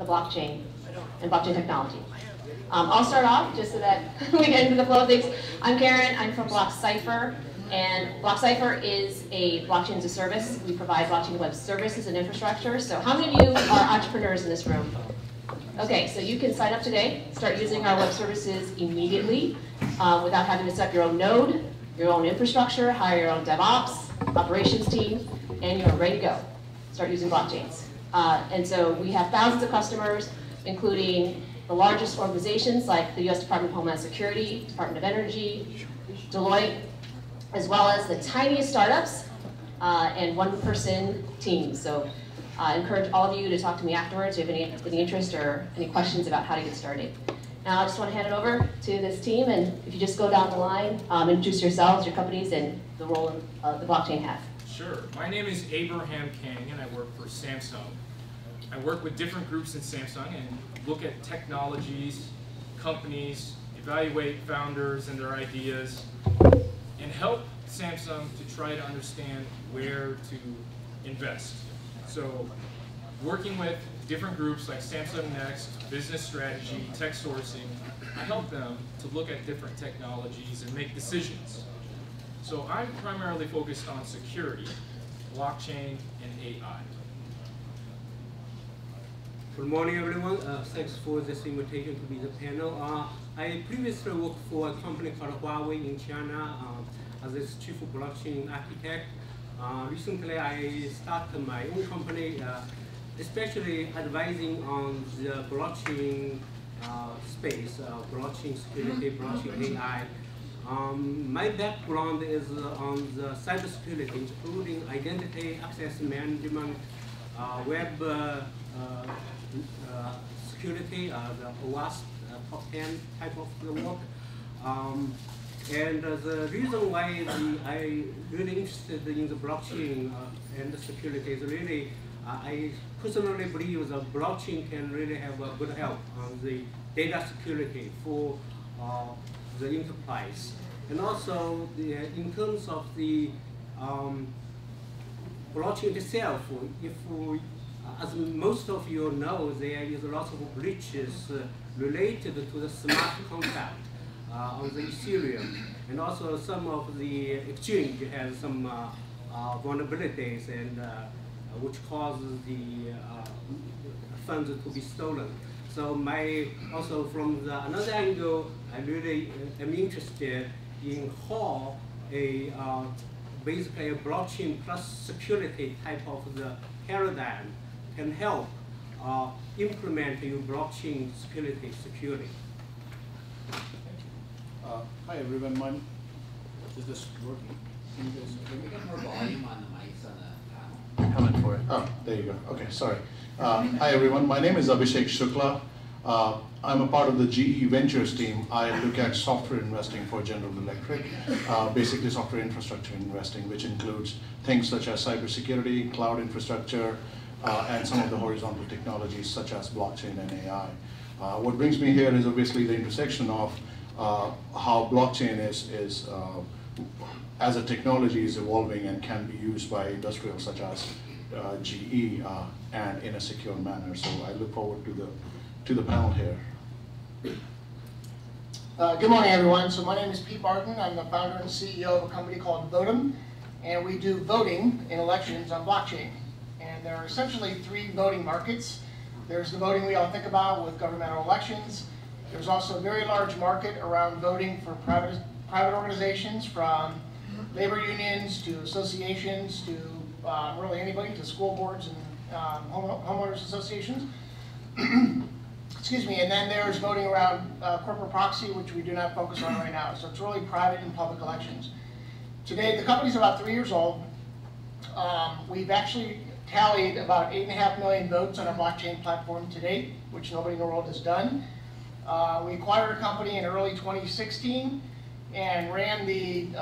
the blockchain and blockchain technology. I'll start off just so that we get into the flow of things. I'm Karen, I'm from BlockCypher, and BlockCypher is a blockchain as a service. We provide blockchain web services and infrastructure. So how many of you are entrepreneurs in this room? Okay, so you can sign up today, start using our web services immediately without having to set up your own node, your own infrastructure, hire your own DevOps, operations team, and you're ready to go. Start using blockchains. And so we have thousands of customers, including the largest organizations like the US Department of Homeland Security, Department of Energy, Deloitte, as well as the tiniest startups and one-person teams. So I encourage all of you to talk to me afterwards if you have any interest or any questions about how to get started. Now I just want to hand it over to this team, and if you just go down the line, introduce yourselves, your companies, and the role the blockchain has. Sure. My name is Abraham Kang, and I work for Samsung. I work with different groups in Samsung and look at technologies, companies, evaluate founders and their ideas, and help Samsung to try to understand where to invest. So working with different groups like Samsung Next, Business Strategy, Tech Sourcing, I help them to look at different technologies and make decisions. So I'm primarily focused on security, blockchain, and AI. Good morning, everyone. Thanks for this invitation to be the panel. I previously worked for a company called Huawei in China as its chief blockchain architect. Recently, I started my own company, especially advising on the blockchain space, blockchain security, blockchain AI. My background is on the cybersecurity, including identity access management, web security, the OWASP top 10 type of the work. And the reason why I really interested in the blockchain and the security is really, I personally believe that blockchain can really have a good help on the data security for the enterprise. And also, in terms of the blockchain itself, as most of you know, there is lots of breaches related to the smart contract on the Ethereum. And also some of the exchange has some vulnerabilities and which causes the funds to be stolen. So also from another angle, I really am interested in how basically a blockchain plus security type of the paradigm can help implement your blockchain security. Hi everyone, is this working? Can we get more volume on the mics on the panel? Coming for it. Oh, there you go. Okay, sorry. Hi everyone, my name is Abhishek Shukla. I'm a part of the GE Ventures team. I look at software investing for General Electric, basically software infrastructure investing, which includes things such as cybersecurity, cloud infrastructure, and some of the horizontal technologies such as blockchain and AI. What brings me here is obviously the intersection of how blockchain is as a technology is evolving and can be used by industrials such as GE and in a secure manner. So I look forward to the panel here. Good morning, everyone. So my name is Pete Barton. I'm the founder and CEO of a company called Votem, and we do voting in elections on blockchain. And there are essentially three voting markets. There's the voting we all think about with governmental elections. There's also a very large market around voting for private organizations, from labor unions to associations to really anybody, to school boards and homeowners associations. Excuse me, and then there's voting around corporate proxy, which we do not focus on right now. So it's really private and public elections. Today, the company's about 3 years old. We've actually tallied about 8.5 million votes on our blockchain platform to date, which nobody in the world has done. We acquired a company in early 2016 and ran the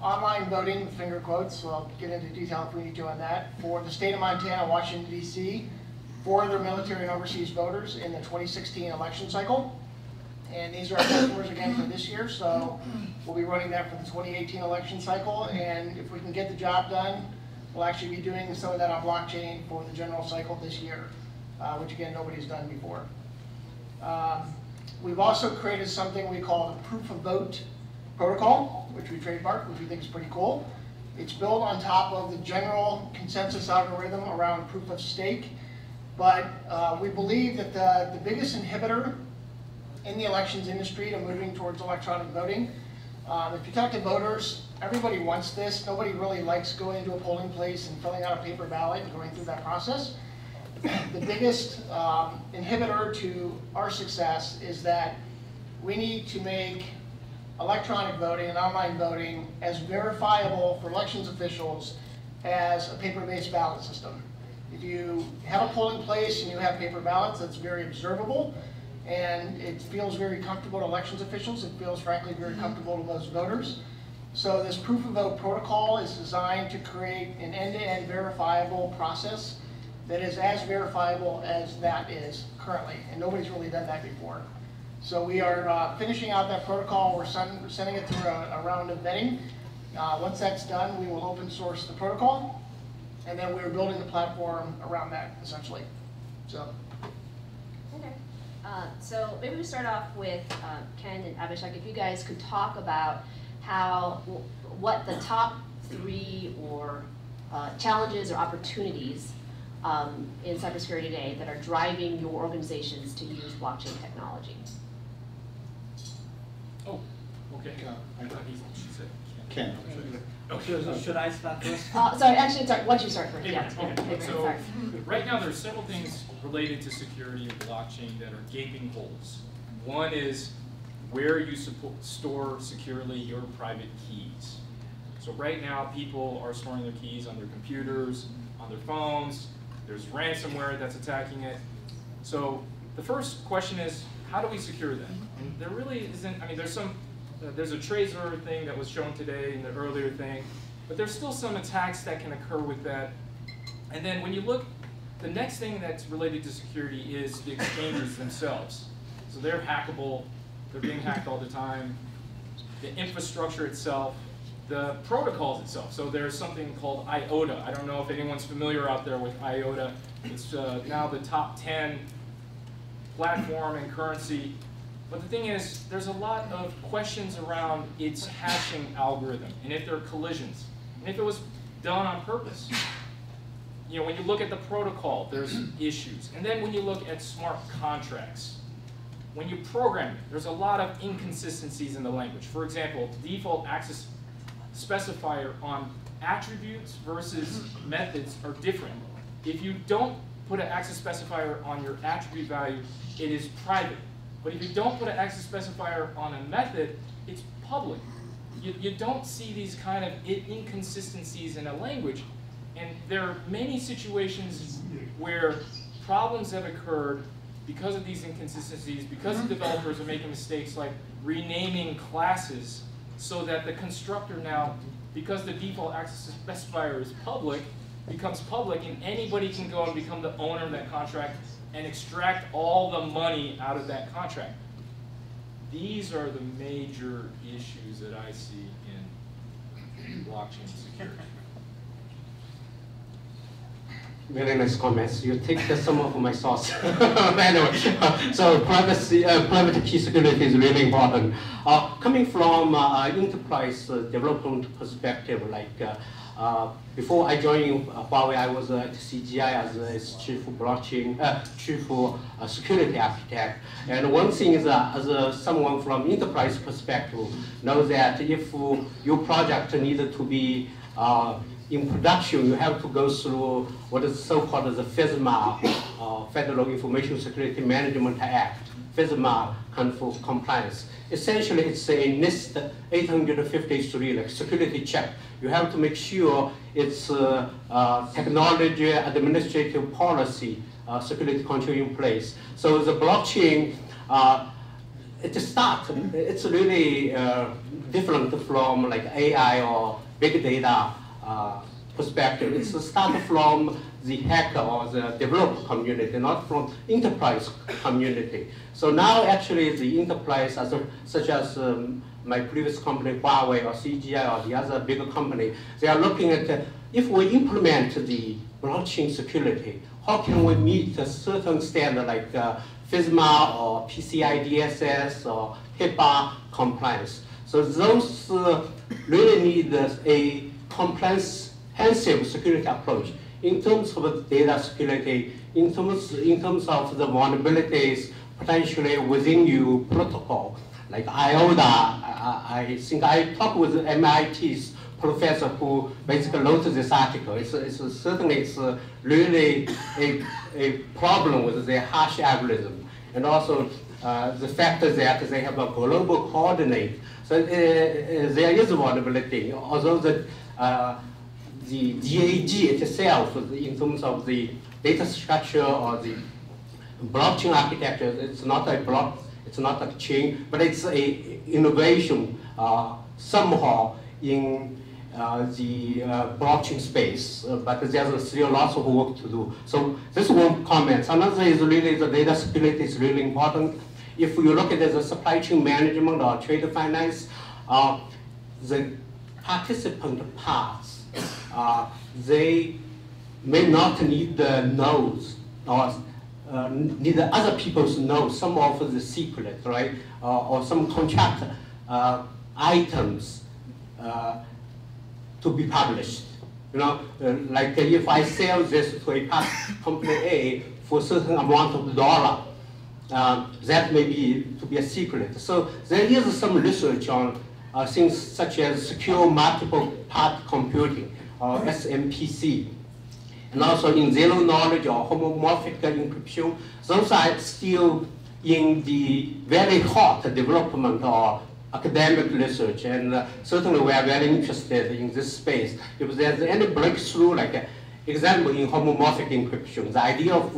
online voting, with finger quotes, so I'll get into detail if we need to on that, for the state of Montana, Washington, D.C., for their military and overseas voters in the 2016 election cycle. And these are our customers again for this year, so we'll be running that for the 2018 election cycle. And if we can get the job done, we'll actually be doing some of that on blockchain for the general cycle this year. which again, nobody's done before. We've also created something we call the proof of vote protocol, which we trademarked, which we think is pretty cool. It's built on top of the general consensus algorithm around proof of stake, but we believe that the biggest inhibitor in the elections industry to moving towards electronic voting, if you talk to voters, everybody wants this. Nobody really likes going into a polling place and filling out a paper ballot and going through that process. The biggest inhibitor to our success is that we need to make electronic voting and online voting as verifiable for elections officials as a paper-based ballot system. If you have a polling place and you have paper ballots, that's very observable, and it feels very comfortable to elections officials. It feels, frankly, very comfortable to most voters. So this proof of vote protocol is designed to create an end-to-end verifiable process that is as verifiable as that is currently, and nobody's really done that before. So we are finishing out that protocol. We're sending it through a round of vetting. Once that's done, we will open source the protocol, and then we're building the platform around that, essentially. So. Okay. So maybe we start off with Ken and Abhishek. If you guys could talk about what the top 3 or challenges or opportunities in cybersecurity today that are driving your organizations to use blockchain technology. Oh, okay. I thought she said Ken. Okay. Should I start first? Sorry, actually, sorry, why don't you start first? Okay, Yeah, okay. So sorry. right now there's several things related to security and blockchain that are gaping holes. One is where you store securely your private keys. So right now people are storing their keys on their computers, on their phones. There's ransomware that's attacking it. So the first question is, how do we secure that? And there really isn't, I mean, there's a tracer thing that was shown today in the earlier thing, but there's still some attacks that can occur with that. And then when you look, the next thing that's related to security is the exchanges themselves. So they're hackable, they're being hacked all the time. The infrastructure itself, the protocols itself. So there's something called IOTA. I don't know if anyone's familiar out there with IOTA. It's now the top 10 platform and currency. But the thing is, there's a lot of questions around its hashing algorithm, and if there are collisions, and if it was done on purpose. You know, when you look at the protocol, there's issues. And then when you look at smart contracts, when you program it, there's a lot of inconsistencies in the language. For example, default access specifier on attributes versus methods are different. If you don't put an access specifier on your attribute value, it is private. But if you don't put an access specifier on a method, it's public. You don't see these kind of inconsistencies in a language. And there are many situations where problems have occurred because of these inconsistencies, because the developers are making mistakes like renaming classes so that the constructor now, because the default access specifier is public, becomes public, and anybody can go and become the owner of that contract and extract all the money out of that contract. These are the major issues that I see in blockchain security. Very nice comments. You take some of my thoughts. Anyway, so private key security is really important. Coming from enterprise development perspective, like before I joined Huawei, I was at CGI as chief security architect. And one thing is, as someone from enterprise perspective, know that if your project needed to be in production, you have to go through what is so-called the FISMA, Federal Information Security Management Act, FISMA kind of compliance. Essentially, it's a NIST 853, like security check. You have to make sure it's technology, administrative policy, security control in place. So the blockchain, it's really different from like AI or big data perspective. It's started from the hacker or the developer community, not from enterprise community. So now actually the enterprise, such as my previous company, Huawei or CGI or the other bigger company, they are looking at if we implement the blockchain security, how can we meet a certain standard like FISMA or PCI DSS or HIPAA compliance. So those really need a comprehensive security approach in terms of data security, in terms of the vulnerabilities potentially within your protocol. Like IODA, I think I talked with MIT's professor who basically wrote this article. It's certainly really a problem with the hash algorithm, and also the fact that they have a global coordinate. So there is a vulnerability, although the DAG itself, in terms of the data structure or the blockchain architecture, it's not a block, it's not a chain, but it's a innovation somehow in the blockchain space, but there's still lots of work to do. So this one comment. Another is really the data security is really important. If you look at the supply chain management or trade finance, the participant parts, they may not need the nodes or need the other people's nodes, some of the secret, right? Or some contract items to be published. You know, like if I sell this to a company A for a certain amount of dollar, that may be to be a secret. So there is some research on things such as secure multiple part computing, or SMPC. And also in zero knowledge or homomorphic encryption, those are still in the very hot development or academic research, and certainly we are very interested in this space. If there's any breakthrough, like example in homomorphic encryption, the idea of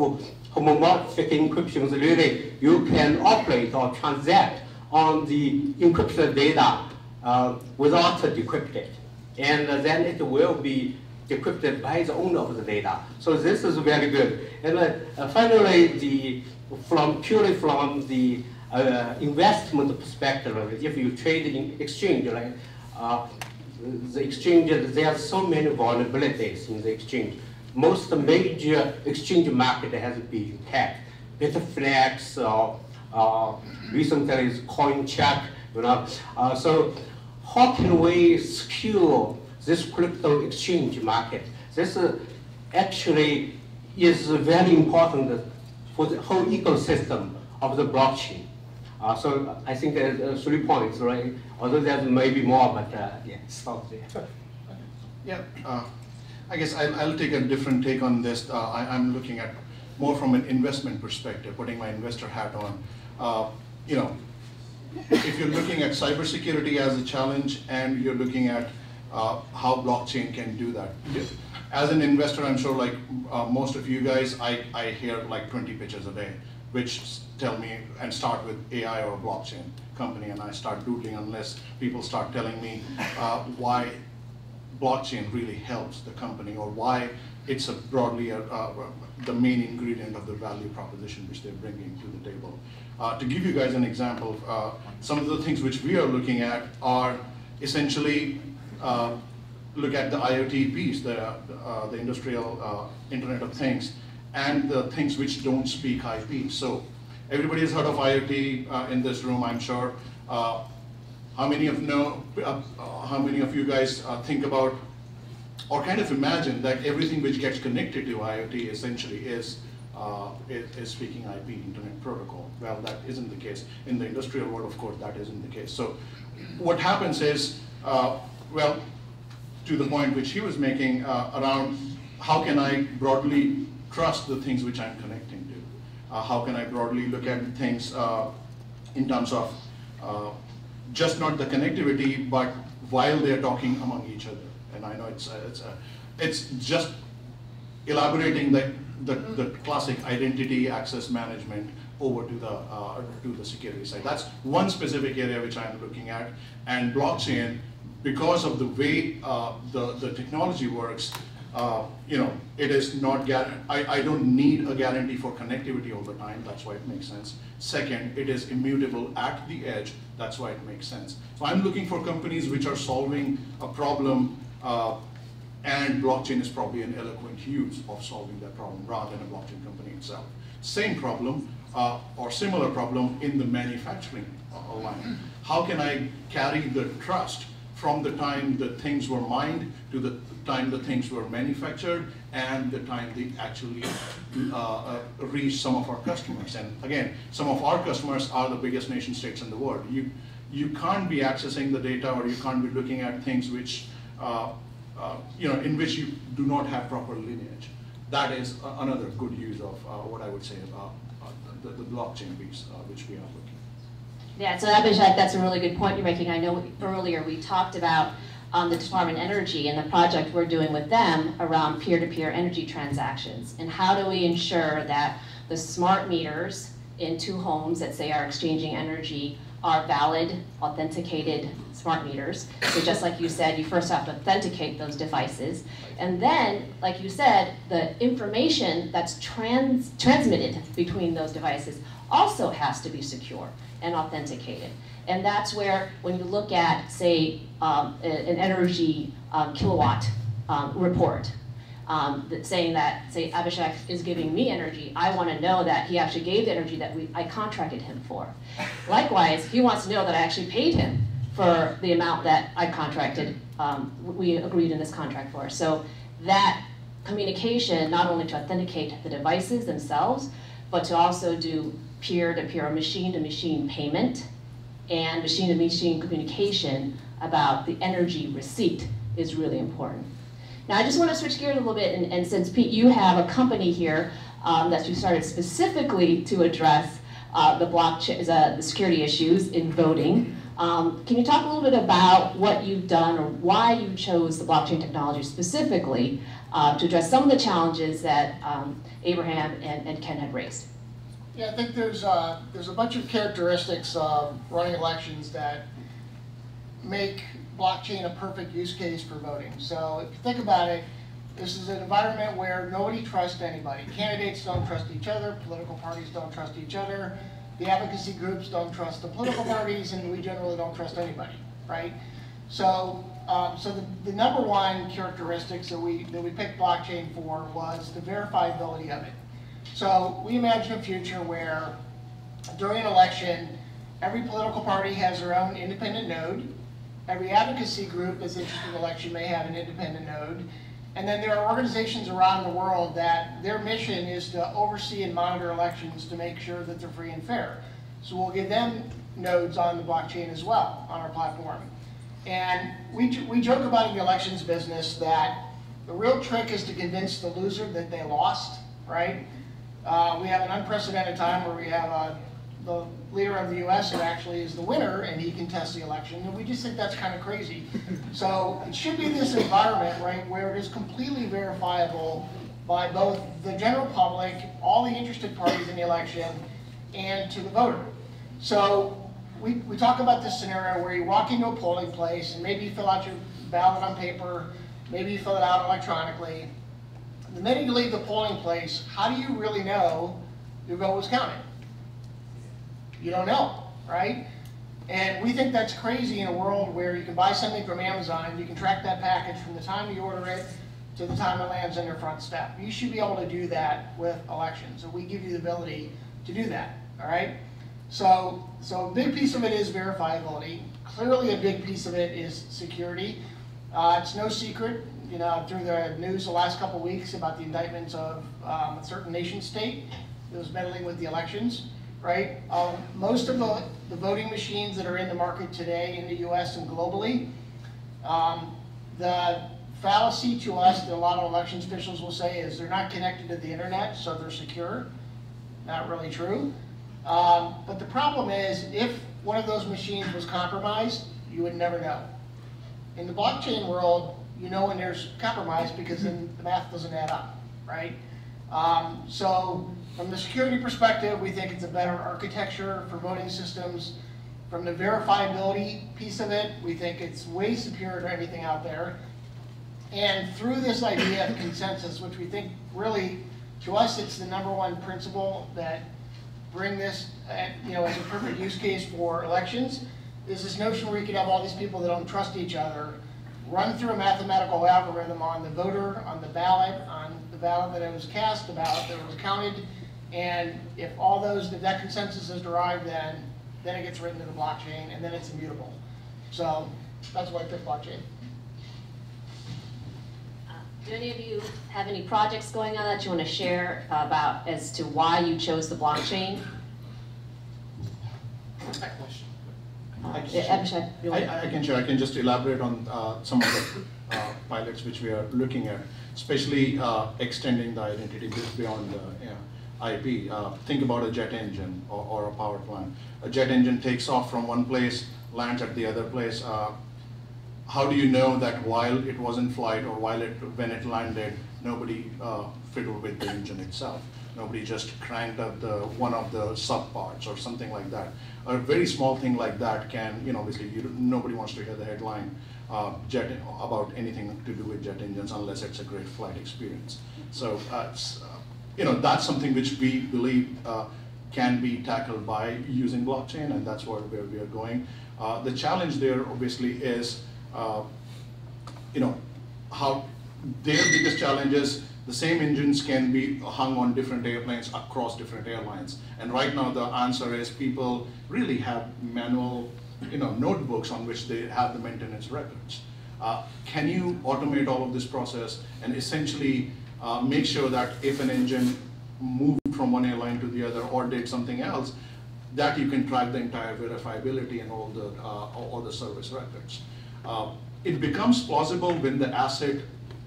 homomorphic encryption is really you can operate or transact on the encrypted data without decrypting, and then it will be decrypted by the owner of the data. So this is very good. And finally, purely from the investment perspective, if you trade in exchange, like the exchange, there are so many vulnerabilities in the exchange. Most major exchange market has been hacked. Bitflex, recently is CoinCheck, you know. So how can we secure this crypto exchange market? This actually is very important for the whole ecosystem of the blockchain. So I think there's 3 points, right? Although there may be more, but yeah, stop there. Yeah, I guess I'll take a different take on this. I'm looking at more from an investment perspective, putting my investor hat on. You know, if you're looking at cybersecurity as a challenge and you're looking at how blockchain can do that. As an investor, I'm sure like most of you guys, I hear like 20 pitches a day, which tell me and start with AI or blockchain company, and I start doodling unless people start telling me why blockchain really helps the company or why it's a broadly the main ingredient of the value proposition which they're bringing to the table. To give you guys an example, some of the things which we are looking at are essentially look at the IoT piece, the industrial Internet of Things, and the things which don't speak IP. So everybody has heard of IoT in this room, I'm sure. How many of you guys think about or kind of imagine that everything which gets connected to IoT essentially is speaking IP, Internet Protocol? Well, that isn't the case. In the industrial world, of course, that isn't the case. So what happens is, well, to the point which he was making around how can I broadly trust the things which I'm connecting to? How can I broadly look at things in terms of just not the connectivity, but while they're talking among each other? And I know it's just elaborating the classic identity access management over to the security side. That's one specific area which I'm looking at. And blockchain, because of the way the technology works, you know, it is not I don't need a guarantee for connectivity all the time. That's why it makes sense. Second, it is immutable at the edge. That's why it makes sense. So I'm looking for companies which are solving a problem And blockchain is probably an eloquent use of solving that problem rather than a blockchain company itself. Same problem or similar problem in the manufacturing line. How can I carry the trust from the time the things were mined to the time the things were manufactured and the time they actually reach some of our customers? And again, some of our customers are the biggest nation states in the world. You can't be accessing the data, or you can't be looking at things which in which you do not have proper lineage. That is another good use of what I would say the blockchain piece which we are looking at. Yeah, so Abhishek, that's a really good point you're making. I know earlier we talked about the Department of Energy and the project we're doing with them around peer-to-peer energy transactions. And how do we ensure that the smart meters in 2 homes that say are exchanging energy are valid, authenticated smart meters. So just like you said, you first have to authenticate those devices. And then, like you said, the information that's transmitted between those devices also has to be secure and authenticated. And that's where, when you look at, say, an energy kilowatt report, saying that, say, Abhishek is giving me energy, I want to know that he actually gave the energy that I contracted him for. Likewise, he wants to know that I actually paid him for the amount that I contracted, we agreed in this contract for. So that communication, not only to authenticate the devices themselves, but to also do peer-to-peer, or machine-to-machine payment, and machine-to-machine communication about the energy receipt is really important. Now, I just want to switch gears a little bit, and since Pete, you have a company here that you started specifically to address the blockchain, the security issues in voting. Can you talk a little bit about what you've done, or why you chose the blockchain technology specifically to address some of the challenges that Abraham and Ken had raised? Yeah, I think there's a bunch of characteristics of running elections that make blockchain a perfect use case for voting. So if you think about it, this is an environment where nobody trusts anybody. Candidates don't trust each other, political parties don't trust each other, the advocacy groups don't trust the political parties, and we generally don't trust anybody, right? So, the number one characteristics that we picked blockchain for was the verifiability of it. So we imagine a future where during an election, every political party has their own independent node. Every advocacy group that's interested in the election may have an independent node. And then there are organizations around the world that their mission is to oversee and monitor elections to make sure that they're free and fair. So we'll give them nodes on the blockchain as well, on our platform. And we joke about in the elections business that the real trick is to convince the loser that they lost, right? We have an unprecedented time where we have the leader of the US who actually is the winner, and he contests the election, and we just think that's kind of crazy. So it should be this environment, right, where it is completely verifiable by both the general public, all the interested parties in the election, and to the voter. So we talk about this scenario where you walk into a polling place, and maybe you fill out your ballot on paper, maybe you fill it out electronically. The minute you leave the polling place, how do you really know your vote was counted? You don't know, right? And we think that's crazy in a world where you can buy something from Amazon, you can track that package from the time you order it to the time it lands on your front step. You should be able to do that with elections, and we give you the ability to do that, all right? So a big piece of it is verifiability. Clearly a big piece of it is security. It's no secret, you know, through the news the last couple of weeks about the indictments of a certain nation state that was meddling with the elections. Right? Most of the voting machines that are in the market today in the US and globally, the fallacy to us that a lot of elections officials will say is they're not connected to the internet, so they're secure. Not really true. But the problem is, if one of those machines was compromised, you would never know. In the blockchain world, you know when there's compromise because then the math doesn't add up, right? So from the security perspective, we think it's a better architecture for voting systems. From the verifiability piece of it, we think it's way superior to anything out there. And through this idea of consensus, which we think really, to us, it's the number one principle that bring this, you know, as a perfect use case for elections, is this notion where you could have all these people that don't trust each other run through a mathematical algorithm on the voter, on the ballot that it was cast, the ballot that it was counted, and if all those, if that consensus is derived, then it gets written to the blockchain, and then it's immutable. So that's why I picked blockchain. Do any of you have any projects going on that you want to share about as to why you chose the blockchain? I can share. I can just elaborate on some of the pilots which we are looking at, especially extending the identity beyond the IP. Think about a jet engine or a power plant. A jet engine takes off from one place, lands at the other place. How do you know that while it was in flight or when it landed, nobody fiddled with the engine itself? Nobody just cranked up one of the sub parts or something like that. A very small thing like that can, obviously nobody wants to hear the headline about anything to do with jet engines unless it's a great flight experience. So that's something which we believe can be tackled by using blockchain, and that's where we are going. The challenge there obviously is, how their biggest challenge is the same engines can be hung on different airplanes across different airlines. And right now the answer is people really have manual notebooks on which they have the maintenance records. Can you automate all of this process and essentially make sure that if an engine moved from one airline to the other or did something else, that you can track the entire verifiability and all the service records. It becomes plausible when the asset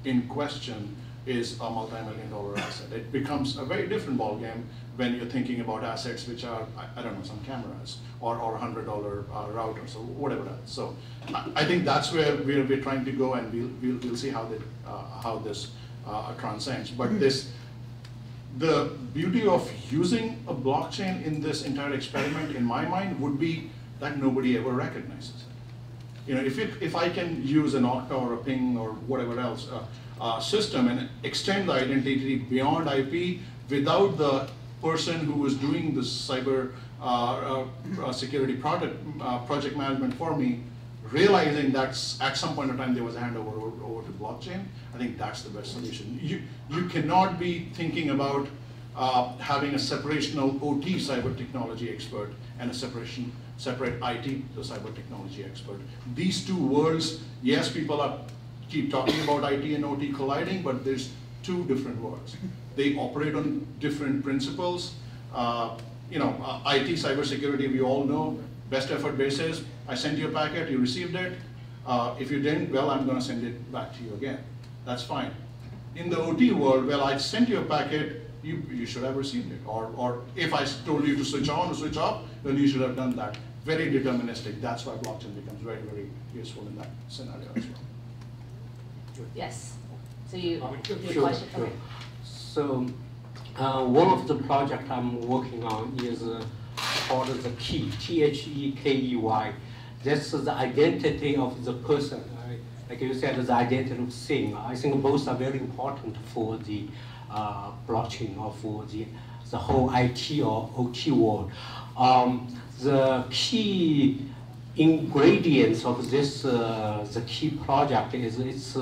in question is a multi-million-dollar asset. It becomes a very different ballgame when you're thinking about assets which are, I don't know, some cameras or $100 routers or whatever else. So I think that's where we're trying to go, and we'll see how this transcends. But the beauty of using a blockchain in this entire experiment, in my mind, would be that nobody ever recognizes it. If I can use an Okta or a ping or whatever else system and extend the identity beyond IP without the person who was doing the cyber security project management for me realizing that at some point in time there was a handover over to blockchain, I think that's the best solution. You cannot be thinking about having a separational OT cyber technology expert and a separate IT cyber technology expert. These two worlds, yes, people keep talking about IT and OT colliding, but there's two different worlds. They operate on different principles. IT cybersecurity, we all know, best effort basis. I sent you a packet, you received it. If you didn't, well, I'm going to send it back to you again. That's fine. In the OT world, well, I sent you a packet, you should have received it. Or if I told you to switch on or switch off, well, you should have done that. Very deterministic. That's why blockchain becomes very, very useful in that scenario as well. Yes. So you Sure. question? Sure. Okay. So one of the projects I'm working on is called the key, THEKEY. That's the identity of the person. Like you said, the identity of thing. I think both are very important for the blockchain or for the whole IT or OT world. The key ingredients of this the key project is it's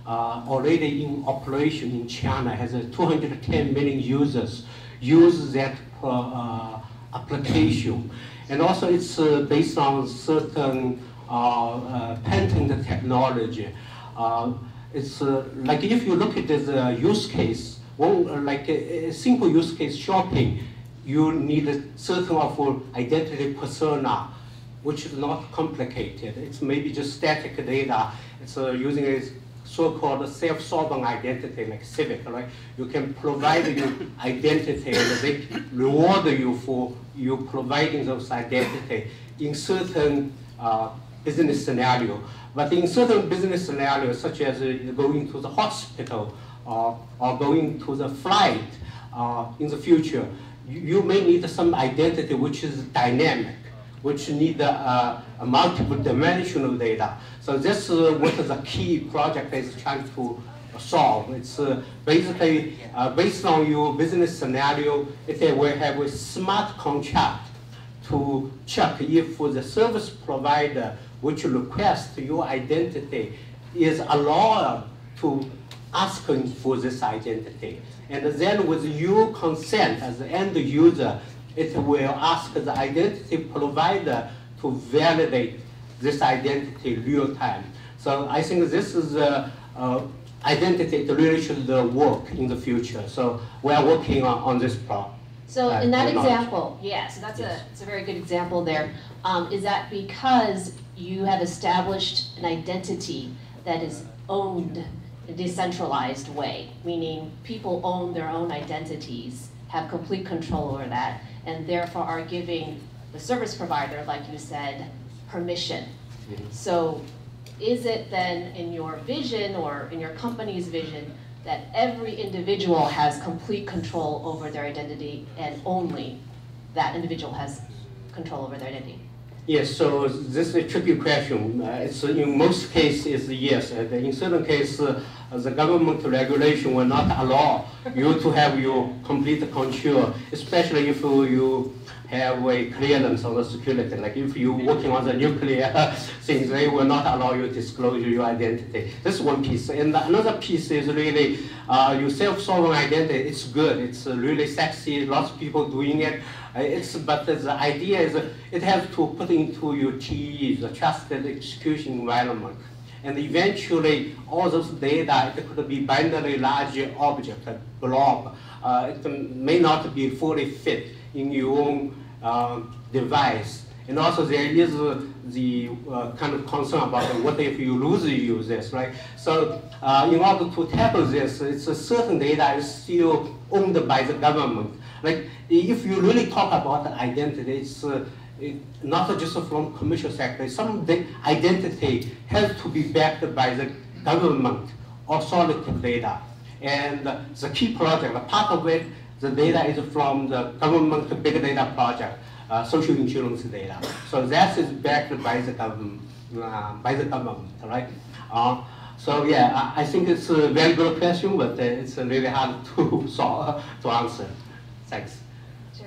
already in operation in China, has 210 million users use that application. And also it's based on certain patented technology. It's like if you look at this use case, like a simple use case shopping, you need a certain of identity persona, which is not complicated. It's maybe just static data. It's using a so-called self-sovereign identity, like Civic, right? You can provide your identity, and they reward you for you providing those identity in certain business scenario. But in certain business scenarios, such as going to the hospital or going to the flight in the future, you may need some identity which is dynamic, which need a multiple dimensional data. So this is what the key project is trying to solve. It's basically based on your business scenario, it will have a smart contract to check if the service provider which requests your identity is allowed to asking for this identity. And then with your consent as the end user, it will ask the identity provider to validate this identity real time. So I think this is identity that really should work in the future. So we are working on this problem. So in that example, yeah, so that's it's a very good example there. Is that because you have established an identity that is owned in a decentralized way, meaning people own their own identities, have complete control over that, and therefore are giving the service provider, like you said, permission. Mm-hmm. So is it then in your vision or in your company's vision that every individual has complete control over their identity and only that individual has control over their identity? Yes, so this is a tricky question. It's in most cases, yes. In certain cases, the government regulation will not allow you to have your complete control, especially if you have a clearance on the security. Like if you're working on the nuclear things, they will not allow you to disclose your identity. This is one piece. And another piece is really your self-sovereign identity. It's good. It's really sexy. Lots of people doing it. But the idea is it has to put into your TE, the trusted execution environment. And eventually, all those data, it could be binary large object, blob. It may not be fully fit in your own device. And also there is the kind of concern about what if you lose this, right? So in order to tackle this, it's a certain data is still owned by the government. Like if you really talk about the identity, it's not just from commercial sector. Some identity has to be backed by the government authoritative data. And the key project, a part of it, the data is from the government big data project, social insurance data. So that is backed by the government, right? So yeah, I think it's a very good question, but it's really hard to solve, to answer. Thanks. Sure.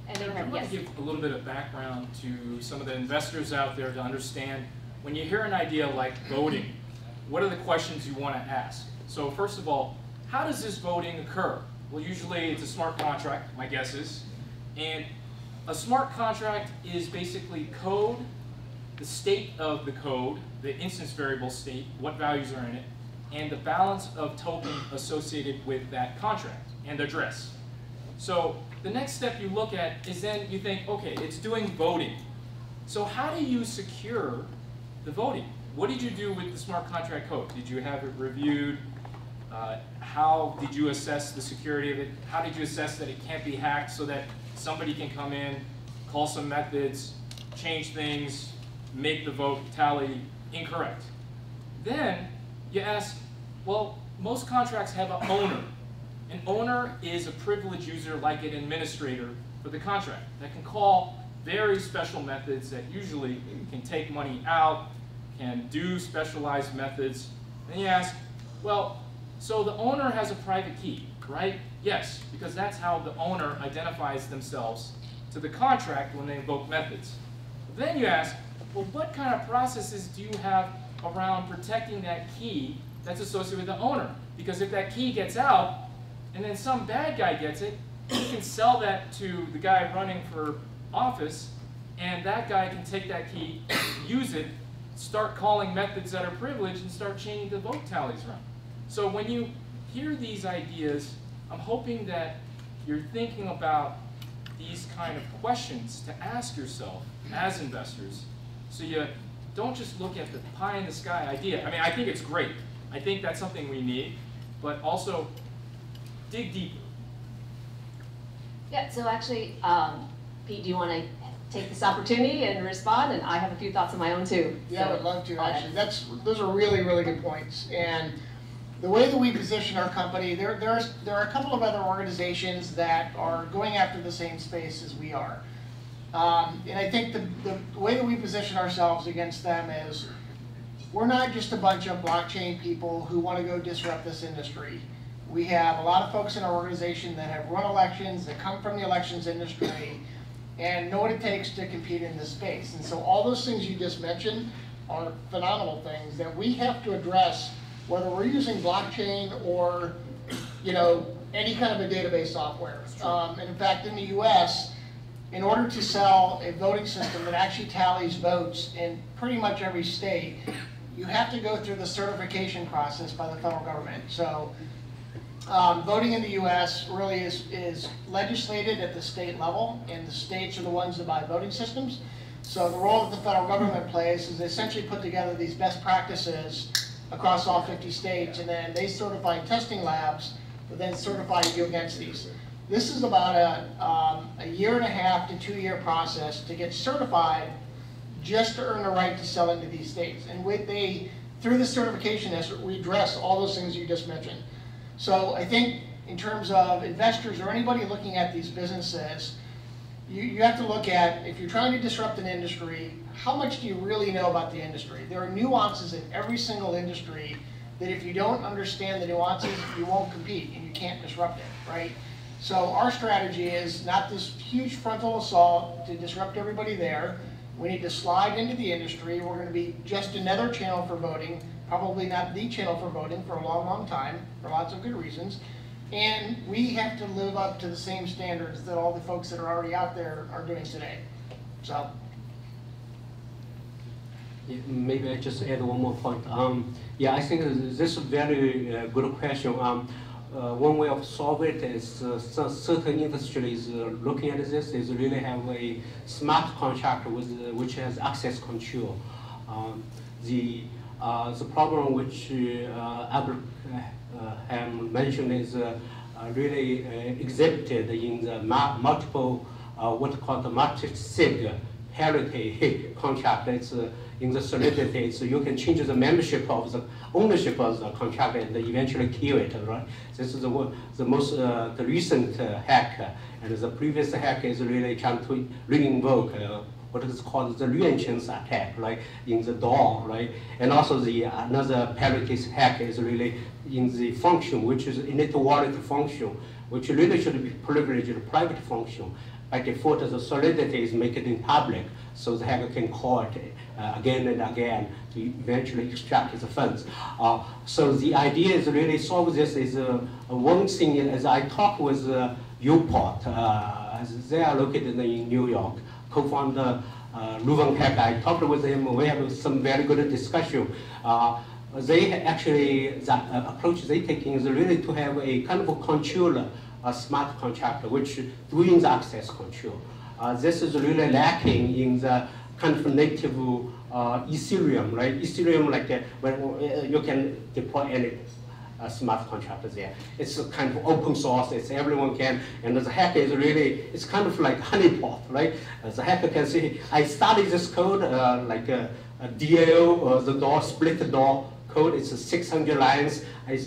I want to give a little bit of background to some of the investors out there to understand when you hear an idea like voting, what are the questions you want to ask? So first of all, how does this voting occur? Well, usually it's a smart contract, my guess is. And a smart contract is basically code, the state of the code, the instance variable state, what values are in it, and the balance of token associated with that contract and address. So the next step you look at is then you think, okay, it's doing voting. So how do you secure the voting? What did you do with the smart contract code? Did you have it reviewed? How did you assess the security of it? How did you assess that it can't be hacked so that somebody can come in, call some methods, change things, make the vote tally incorrect? Then you ask, well, most contracts have an owner. An owner is a privileged user like an administrator for the contract that can call very special methods that usually can take money out, can do specialized methods. Then you ask, well, so the owner has a private key, right? Yes, because that's how the owner identifies themselves to the contract when they invoke methods. Then you ask, well, what kind of processes do you have around protecting that key that's associated with the owner? Because if that key gets out, and then some bad guy gets it, he can sell that to the guy running for office, and that guy can take that key, use it, start calling methods that are privileged, and start changing the vote tallies around. So when you hear these ideas, I'm hoping that you're thinking about these kind of questions to ask yourself as investors, so you don't just look at the pie in the sky idea. I mean, I think it's great. I think that's something we need, but also dig deeper. Yeah, so actually, Pete, do you want to take this opportunity and respond? And I have a few thoughts of my own too. Yeah, I would love to actually. Those are really, really good points. And the way that we position our company, there are a couple of other organizations that are going after the same space as we are. And I think the way that we position ourselves against them is we're not just a bunch of blockchain people who want to go disrupt this industry. We have a lot of folks in our organization that have run elections, that come from the elections industry, and know what it takes to compete in this space. And so all those things you just mentioned, are phenomenal things that we have to address, whether we're using blockchain or, any kind of a database software. And in fact, in the US, in order to sell a voting system that actually tallies votes in pretty much every state, you have to go through the certification process by the federal government. So voting in the US really is legislated at the state level, and the states are the ones that buy voting systems. So the role that the federal government plays is they essentially put together these best practices across all 50 states, and then they certify testing labs that then certify you against these. This is about a 1.5 to 2 year process to get certified just to earn the right to sell into these states. And through the certification effort, we address all those things you just mentioned. So I think in terms of investors or anybody looking at these businesses, you have to look at, if you're trying to disrupt an industry, how much do you really know about the industry? There are nuances in every single industry that if you don't understand the nuances, you won't compete and you can't disrupt it, right? So our strategy is not this huge frontal assault to disrupt everybody there. We need to slide into the industry. We're going to be just another channel for voting, probably not the channel for voting for a long, long time, for lots of good reasons. And we have to live up to the same standards that all the folks that are already out there are doing today. So. Yeah, maybe I just add one more point. Yeah, I think this is a very good question. One way of solving it is certain industries looking at this is really have a smart contract which has access control. The problem which Abraham mentioned is really exhibited in the multiple what called the multi-sig heritage contract. It's in the solidity, so you can change the membership of the ownership of the contract and eventually kill it, right? This is the recent hack, and the previous hack is really trying to re-invoke what is called the re-entrance attack, right, in the DAO, right? And also another parity hack is really in the function, which is init wallet function, which really should be privileged private function. By default, the solidity is made it in public, so the hacker can call it again and again to eventually extract the funds. So the idea is really solve this is one thing. As I talked with Uport, as they are located in New York, co-founder Ruben Peck, I talked with him. We have some very good discussion. They actually, the approach they taking is really to have a kind of a controller, a smart contract, which doing the access control. This is really lacking in the kind of native Ethereum, right? Ethereum, like when you can deploy any smart contract there. It's a kind of open source. It's everyone can, and the hacker is really, it's kind of like honeypot, right? The hacker can say, I studied this code like a DAO or the DAO split DAO code. It's 600 lines. I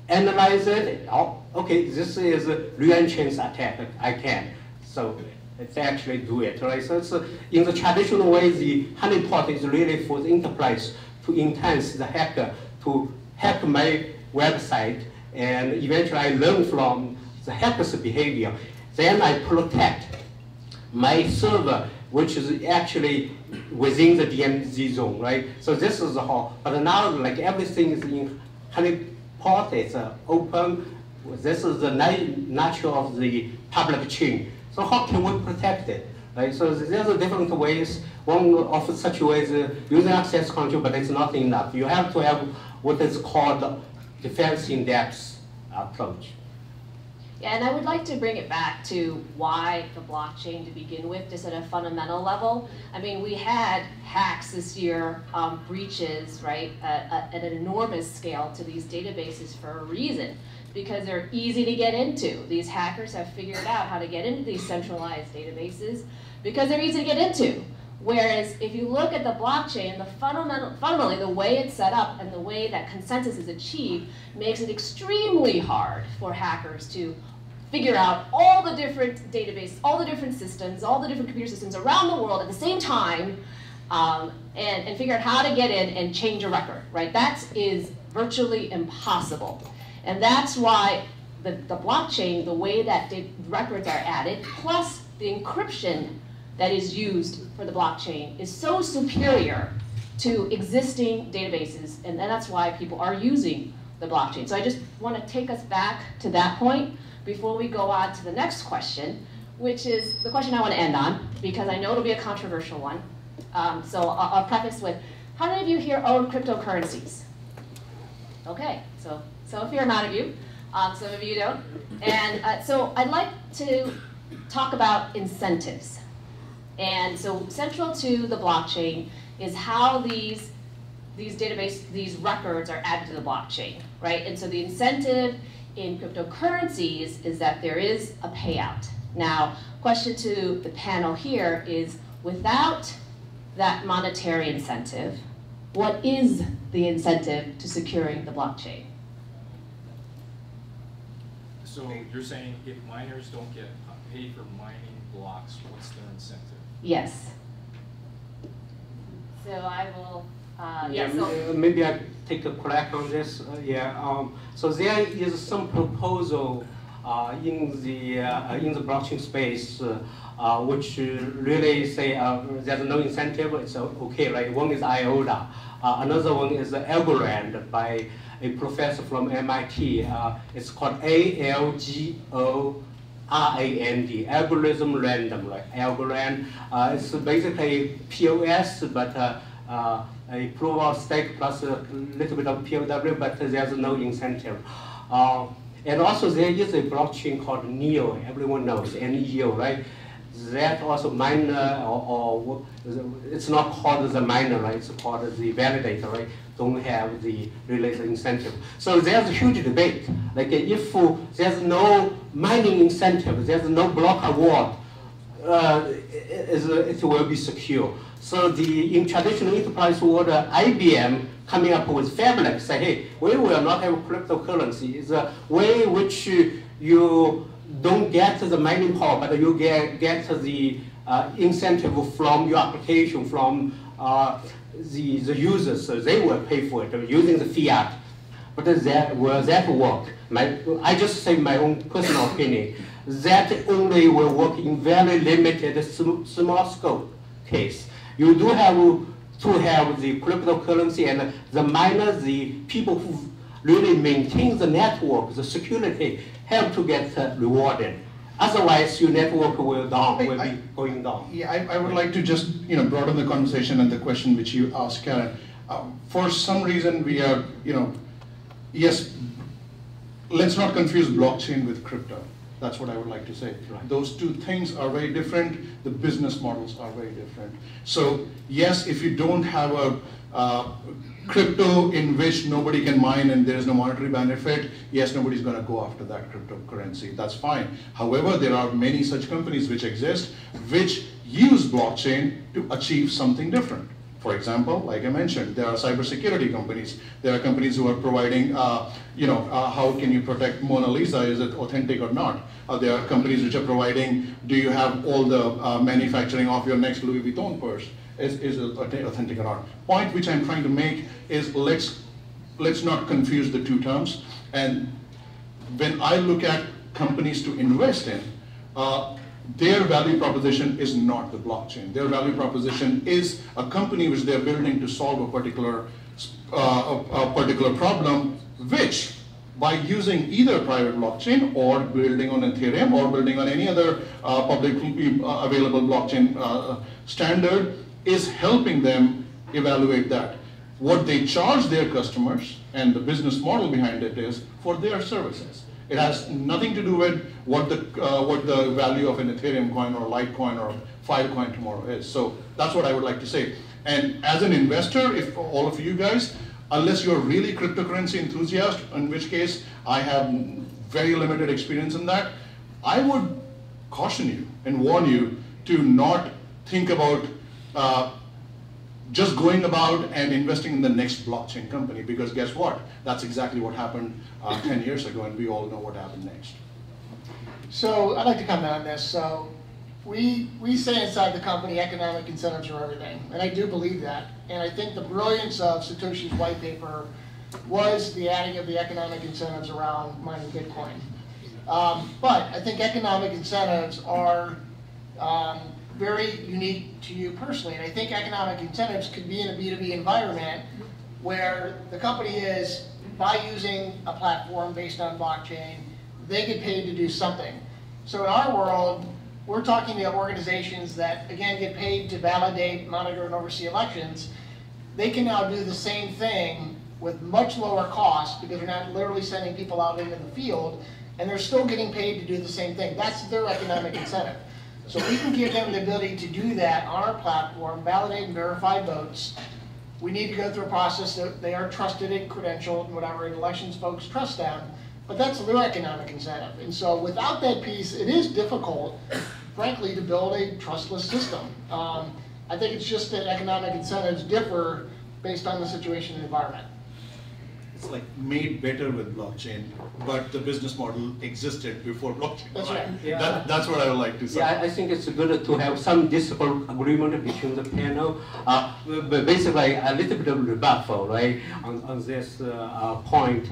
analyze it. Oh, okay, this is a re-entrance attack. I can. So it's actually do it, right? So it's in the traditional way, the honeypot is really for the enterprise to entice the hacker to hack my website, and eventually I learn from the hacker's behavior. Then I protect my server, which is actually within the DMZ zone, right? So this is the whole. But now, like everything is in honeypot, it's open. This is the nature of the public chain. So how can we protect it? Right? So there's different ways. One of such ways using access control, but it's not enough. You have to have what is called defense in depth approach. Yeah, and I would like to bring it back to why the blockchain to begin with, just at a fundamental level. I mean, we had hacks this year, breaches, right, at an enormous scale to these databases for a reason, because they're easy to get into. These hackers have figured out how to get into these centralized databases because they're easy to get into. Whereas if you look at the blockchain, fundamentally the way it's set up and the way that consensus is achieved makes it extremely hard for hackers to figure out all the different databases, all the different systems, all the different computer systems around the world at the same time, and figure out how to get in and change a record, right? That is virtually impossible. And that's why the blockchain, the way that records are added, plus the encryption that is used for the blockchain is so superior to existing databases, and that's why people are using the blockchain. So I just want to take us back to that point before we go on to the next question, which is the question I want to end on, because I know it'll be a controversial one. So I'll preface with, how many of you here own cryptocurrencies? Okay, so a fair amount of you. Some of you don't. And so I'd like to talk about incentives. And so central to the blockchain is how these records are added to the blockchain, right? And so the incentive in cryptocurrencies is that there is a payout. Now, question to the panel here is, without that monetary incentive, what is the incentive to securing the blockchain? So you're saying if miners don't get paid for mining blocks, what's their incentive? Yes. So I will, so maybe I take a crack on this. So there is some proposal in the blockchain space which really say there's no incentive. It's okay, right? One is IOTA. Another one is Algorand by a professor from MIT. It's called ALGORAND, algorithm random, right? Algorand. It's basically POS, but a proof of stake plus a little bit of POW, but there's no incentive. And also there is a blockchain called NEO, everyone knows, NEO, right? That also miner, or it's not called the miner, right? It's called the validator, right? Don't have the related incentive. So there's a huge debate. Like if there's no mining incentive, there's no block award, it will be secure. So in traditional enterprise world, IBM coming up with Fabric say, hey, we will not have cryptocurrency. It's a way which you don't get the mining power, but you get the incentive from your application, from the users, so they will pay for it using the fiat. But will that work? I just say my own personal opinion. That only will work in very limited, small scope case. You do have to have the cryptocurrency and the miners, the people who really maintain the network, the security, have to get rewarded. Otherwise, your network will be going down. Yeah, I would like to just broaden the conversation and the question which you asked, Karen. For some reason, we are yes. Let's not confuse blockchain with crypto. That's what I would like to say. Right. Those two things are very different. The business models are very different. So yes, if you don't have a crypto in which nobody can mine and there is no monetary benefit, yes, nobody's going to go after that cryptocurrency. That's fine. However, there are many such companies which exist which use blockchain to achieve something different. For example, like I mentioned, there are cybersecurity companies. There are companies who are providing, how can you protect Mona Lisa? Is it authentic or not? There are companies which are providing, do you have all the manufacturing of your next Louis Vuitton purse? Is it authentic or not? Point which I'm trying to make is let's not confuse the two terms. And when I look at companies to invest in, their value proposition is not the blockchain. Their value proposition is a company which they're building to solve a particular problem, which by using either private blockchain or building on Ethereum or building on any other publicly available blockchain standard is helping them evaluate that. What they charge their customers and the business model behind it is for their services. It has nothing to do with what the value of an Ethereum coin or Litecoin or Filecoin tomorrow is. So that's what I would like to say. And as an investor, if all of you guys, unless you're really cryptocurrency enthusiast, in which case I have very limited experience in that, I would caution you and warn you to not think about just going about and investing in the next blockchain company, because guess what? That's exactly what happened 10 years ago, and we all know what happened next. So I'd like to comment on this. So we say inside the company economic incentives are everything, and I do believe that. And I think the brilliance of Satoshi's white paper was the adding of the economic incentives around mining Bitcoin. But I think economic incentives are very unique to you personally. And I think economic incentives could be in a B2B environment where the company is, by using a platform based on blockchain, they get paid to do something. So in our world, we're talking to organizations that, again, get paid to validate, monitor, and oversee elections. They can now do the same thing with much lower cost because they're not literally sending people out into the field, and they're still getting paid to do the same thing. That's their economic incentive. So we can give them the ability to do that on our platform, validate and verify votes. We need to go through a process that they are trusted and credentialed and whatever, and elections folks trust them, but that's their economic incentive. And so without that piece, it is difficult, frankly, to build a trustless system. I think it's just that economic incentives differ based on the situation and environment. It's like made better with blockchain, but the business model existed before blockchain. That's right. Yeah. That's what I would like to say. Yeah, I think it's good to have some disagreement between the panel. But basically, a little bit of rebuttal, right, on this point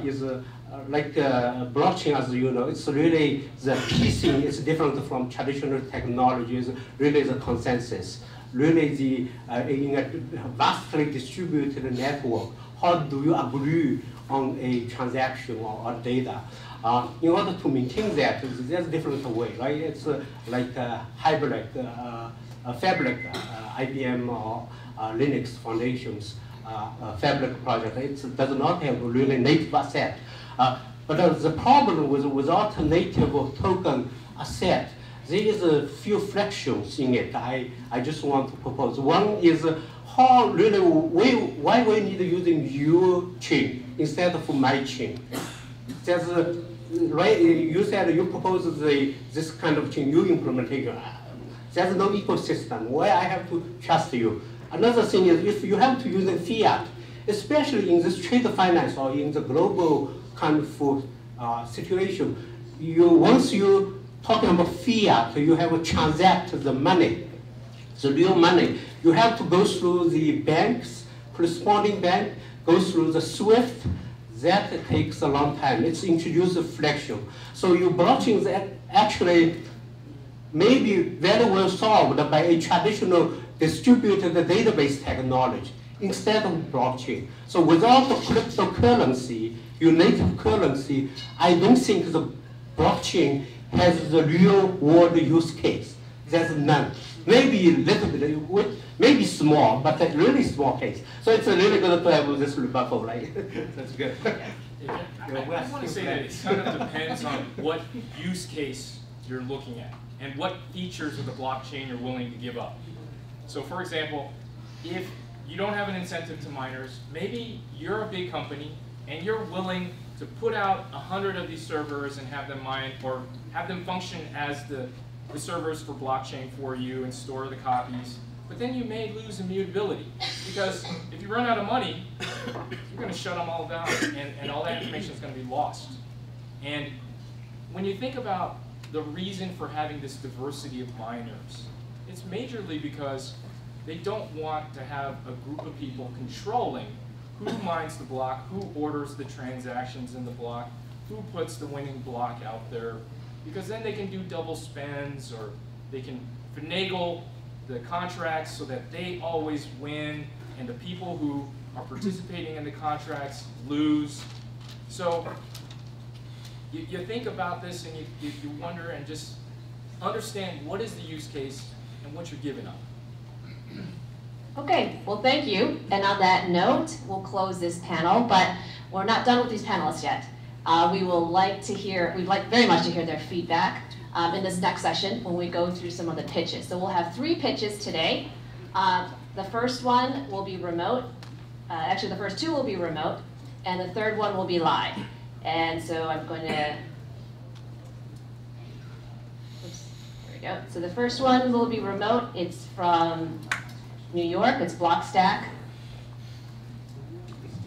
is like blockchain, as you know, it's really the piecing is different from traditional technologies. Really, the consensus. Really, in a vastly distributed network, how do you agree on a transaction or data? In order to maintain that, there's a different way, right? It's like a hybrid, a fabric, IBM or Linux Foundation's fabric project. It does not have a really native asset. But the problem without a native token asset, there is a few fractions in it. I just want to propose. One is how really why we need using your chain instead of my chain. There's right. You said you propose this kind of chain, your implementation. There's no ecosystem where I have to trust you. Another thing is if you have to use a fiat, especially in this trade finance or in the global kind of situation, once you talking about fiat, you have to transact the money, the real money. You have to go through the banks, corresponding bank, go through the SWIFT. That takes a long time. It's introduced a friction. So your blockchain is actually maybe very well solved by a traditional distributed database technology instead of blockchain. So without the cryptocurrency, your native currency, I don't think the blockchain has the real world use case. There's none. Maybe a little bit, maybe small, but a really small case. So it's really good to have this rebuttal, right? That's good. I want to say that it kind of depends on what use case you're looking at and what features of the blockchain you're willing to give up. So for example, if you don't have an incentive to miners, maybe you're a big company and you're willing to put out 100 of these servers and have them mine or have them function as the servers for blockchain for you and store the copies. But then you may lose immutability because if you run out of money, you're going to shut them all down and all that information is going to be lost. And when you think about the reason for having this diversity of miners, it's majorly because they don't want to have a group of people controlling who mines the block, who orders the transactions in the block, who puts the winning block out there, because then they can do double spends or they can finagle the contracts so that they always win and the people who are participating in the contracts lose. So you think about this and you wonder and just understand what is the use case and what you're giving up. Okay, well thank you. And on that note, we'll close this panel, but we're not done with these panelists yet. We'd like very much to hear their feedback in this next session when we go through some of the pitches. So we'll have 3 pitches today. The first one will be remote. Actually, the first 2 will be remote, and the third one will be live. And so I'm going to, oops, there we go. So the first one will be remote. It's from New York. It's Blockstack.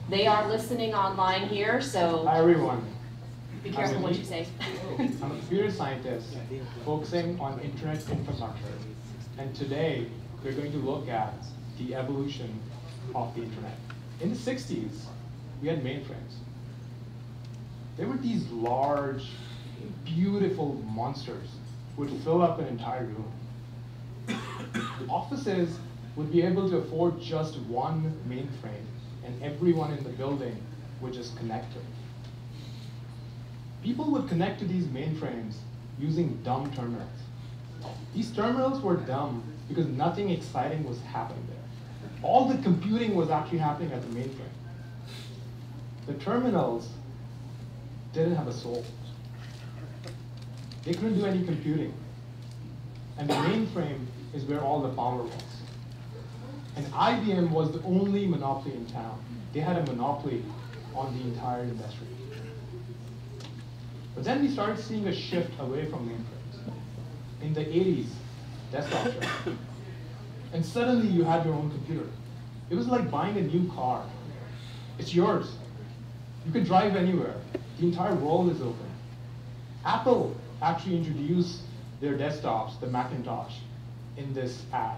They are listening online here, so hi everyone. Be careful what you say. I'm a computer scientist focusing on internet infrastructure. And today, we're going to look at the evolution of the internet. In the 60s, we had mainframes. They were these large, beautiful monsters who would fill up an entire room. offices would be able to afford just one mainframe, and everyone in the building would just connect to it. People would connect to these mainframes using dumb terminals. These terminals were dumb because nothing exciting was happening there. All the computing was actually happening at the mainframe. The terminals didn't have a soul. They couldn't do any computing. And the mainframe is where all the power was. And IBM was the only monopoly in town. They had a monopoly on the entire industry. But then we started seeing a shift away from mainframes. In the 80s, desktop shift. And suddenly you had your own computer. It was like buying a new car. It's yours. You can drive anywhere. The entire world is open. Apple actually introduced their desktops, the Macintosh, in this ad.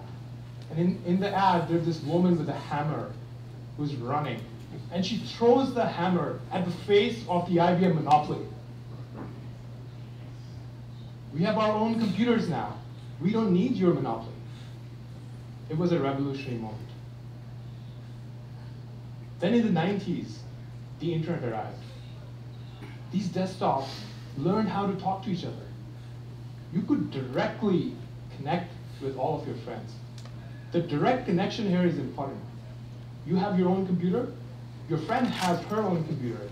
And in the ad, there's this woman with a hammer who's running. And she throws the hammer at the face of the IBM monopoly. We have our own computers now. We don't need your monopoly. It was a revolutionary moment. Then in the 90s, the internet arrived. These desktops learned how to talk to each other. You could directly connect with all of your friends. The direct connection here is important. You have your own computer, your friend has her own computer,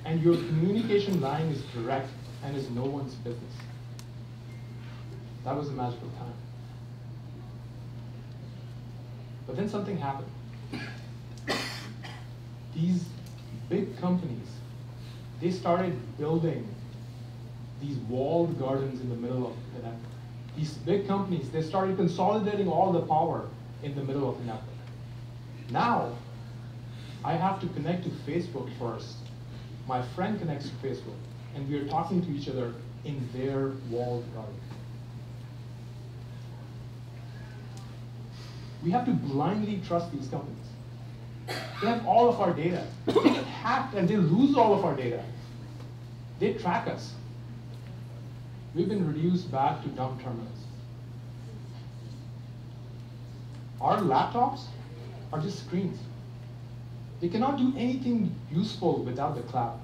and your communication line is direct and is no one's business. That was a magical time. But then something happened. These big companies, they started building these walled gardens in the middle of the network. These big companies, they started consolidating all the power in the middle of the network. Now, I have to connect to Facebook first. My friend connects to Facebook, and we are talking to each other in their walled garden. We have to blindly trust these companies. They have all of our data. They get hacked and they lose all of our data. They track us. We've been reduced back to dumb terminals. Our laptops are just screens. They cannot do anything useful without the cloud.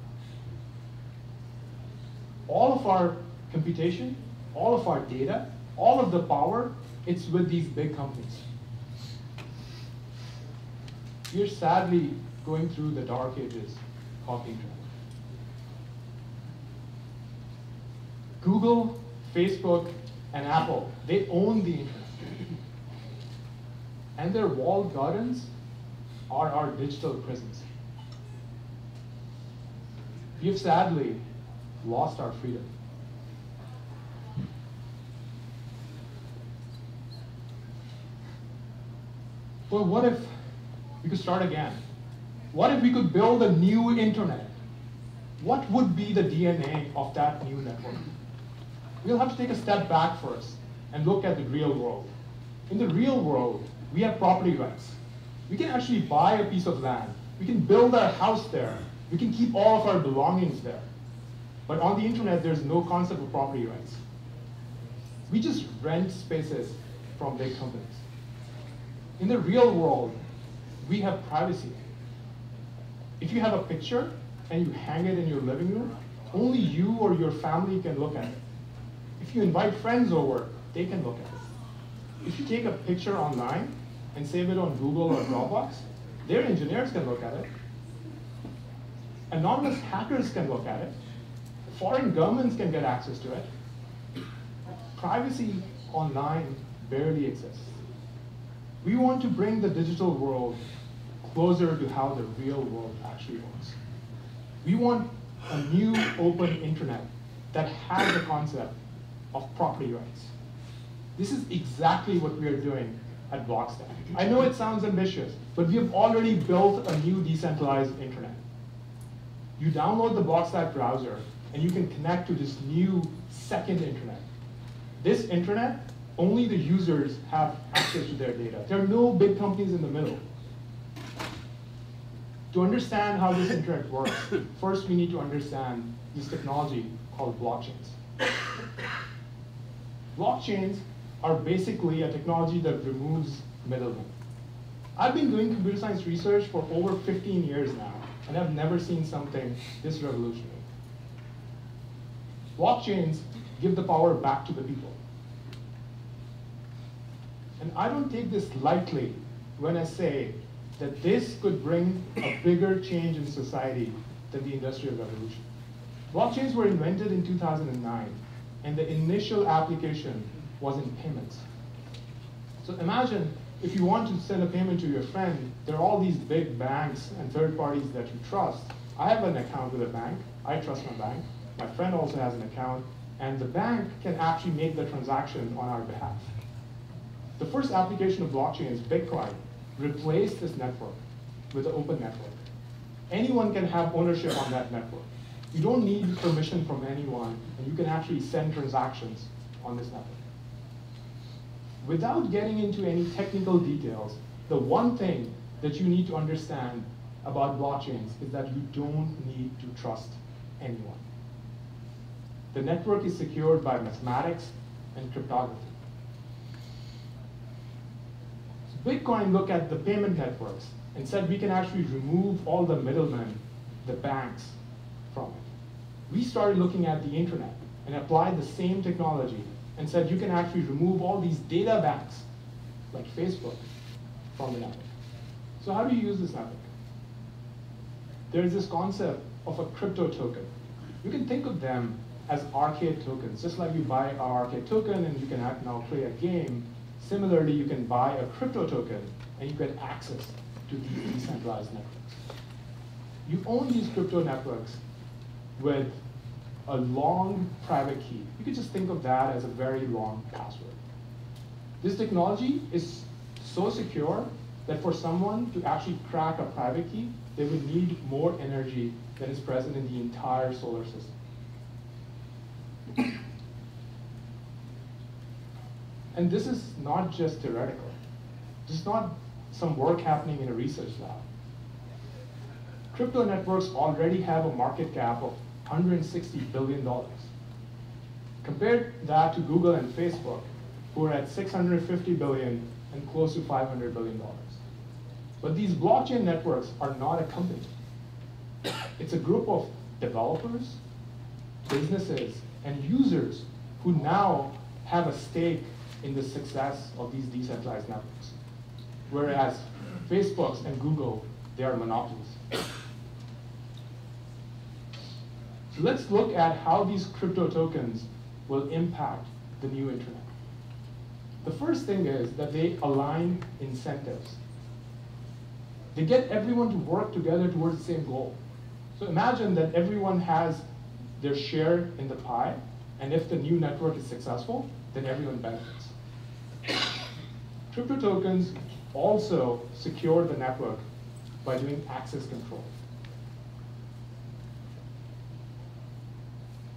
All of our computation, all of our data, all of the power, it's with these big companies. We're sadly going through the dark ages of the internet. Google, Facebook, and Apple, they own the internet. And their walled gardens are our digital prisons. We have sadly lost our freedom. But what if we could start again? What if we could build a new internet? What would be the DNA of that new network? We'll have to take a step back first and look at the real world. In the real world, we have property rights. We can actually buy a piece of land. We can build our house there. We can keep all of our belongings there. But on the internet, there's no concept of property rights. We just rent spaces from big companies. In the real world, we have privacy. If you have a picture and you hang it in your living room, only you or your family can look at it. If you invite friends over, they can look at it. If you take a picture online and save it on Google or Dropbox, their engineers can look at it. Anonymous hackers can look at it. Foreign governments can get access to it. Privacy online barely exists. We want to bring the digital world closer to how the real world actually works. We want a new open internet that has the concept of property rights. This is exactly what we are doing at Blockstack. I know it sounds ambitious, but we have already built a new decentralized internet. You download the Blockstack browser, and you can connect to this new second internet. This internet, only the users have access to their data. There are no big companies in the middle. To understand how this internet works, first we need to understand this technology called blockchains. Blockchains are basically a technology that removes middlemen. I've been doing computer science research for over 15 years now, and I've never seen something this revolutionary. Blockchains give the power back to the people. And I don't take this lightly when I say that this could bring a bigger change in society than the Industrial Revolution. Blockchains were invented in 2009, and the initial application was in payments. So imagine if you want to send a payment to your friend, there are all these big banks and third parties that you trust. I have an account with a bank. I trust my bank. My friend also has an account, and the bank can actually make the transaction on our behalf. The first application of blockchains, Bitcoin, replaced this network with an open network. Anyone can have ownership on that network. You don't need permission from anyone, and you can actually send transactions on this network. Without getting into any technical details, the one thing that you need to understand about blockchains is that you don't need to trust anyone. The network is secured by mathematics and cryptography. So Bitcoin looked at the payment networks and said we can actually remove all the middlemen, the banks, from it. We started looking at the internet and applied the same technology and said you can actually remove all these data banks, like Facebook, from the network. So how do you use this network? There's this concept of a crypto token. You can think of them as arcade tokens. Just like you buy an arcade token and you can now play a game, similarly you can buy a crypto token and you get access to these decentralized networks. You own these crypto networks with a long private key. You could just think of that as a very long password. This technology is so secure that for someone to actually crack a private key, they would need more energy than is present in the entire solar system. And this is not just theoretical. This is not some work happening in a research lab. Crypto networks already have a market cap of $160 billion. Compare that to Google and Facebook, who are at $650 billion and close to $500 billion. But these blockchain networks are not a company. It's a group of developers, businesses, and users who now have a stake in the success of these decentralized networks. Whereas Facebook's and Google, they are monopolies. So let's look at how these crypto tokens will impact the new internet. The first thing is that they align incentives. They get everyone to work together towards the same goal. So imagine that everyone has their share in the pie, and if the new network is successful, then everyone benefits. Crypto tokens also secure the network by doing access control.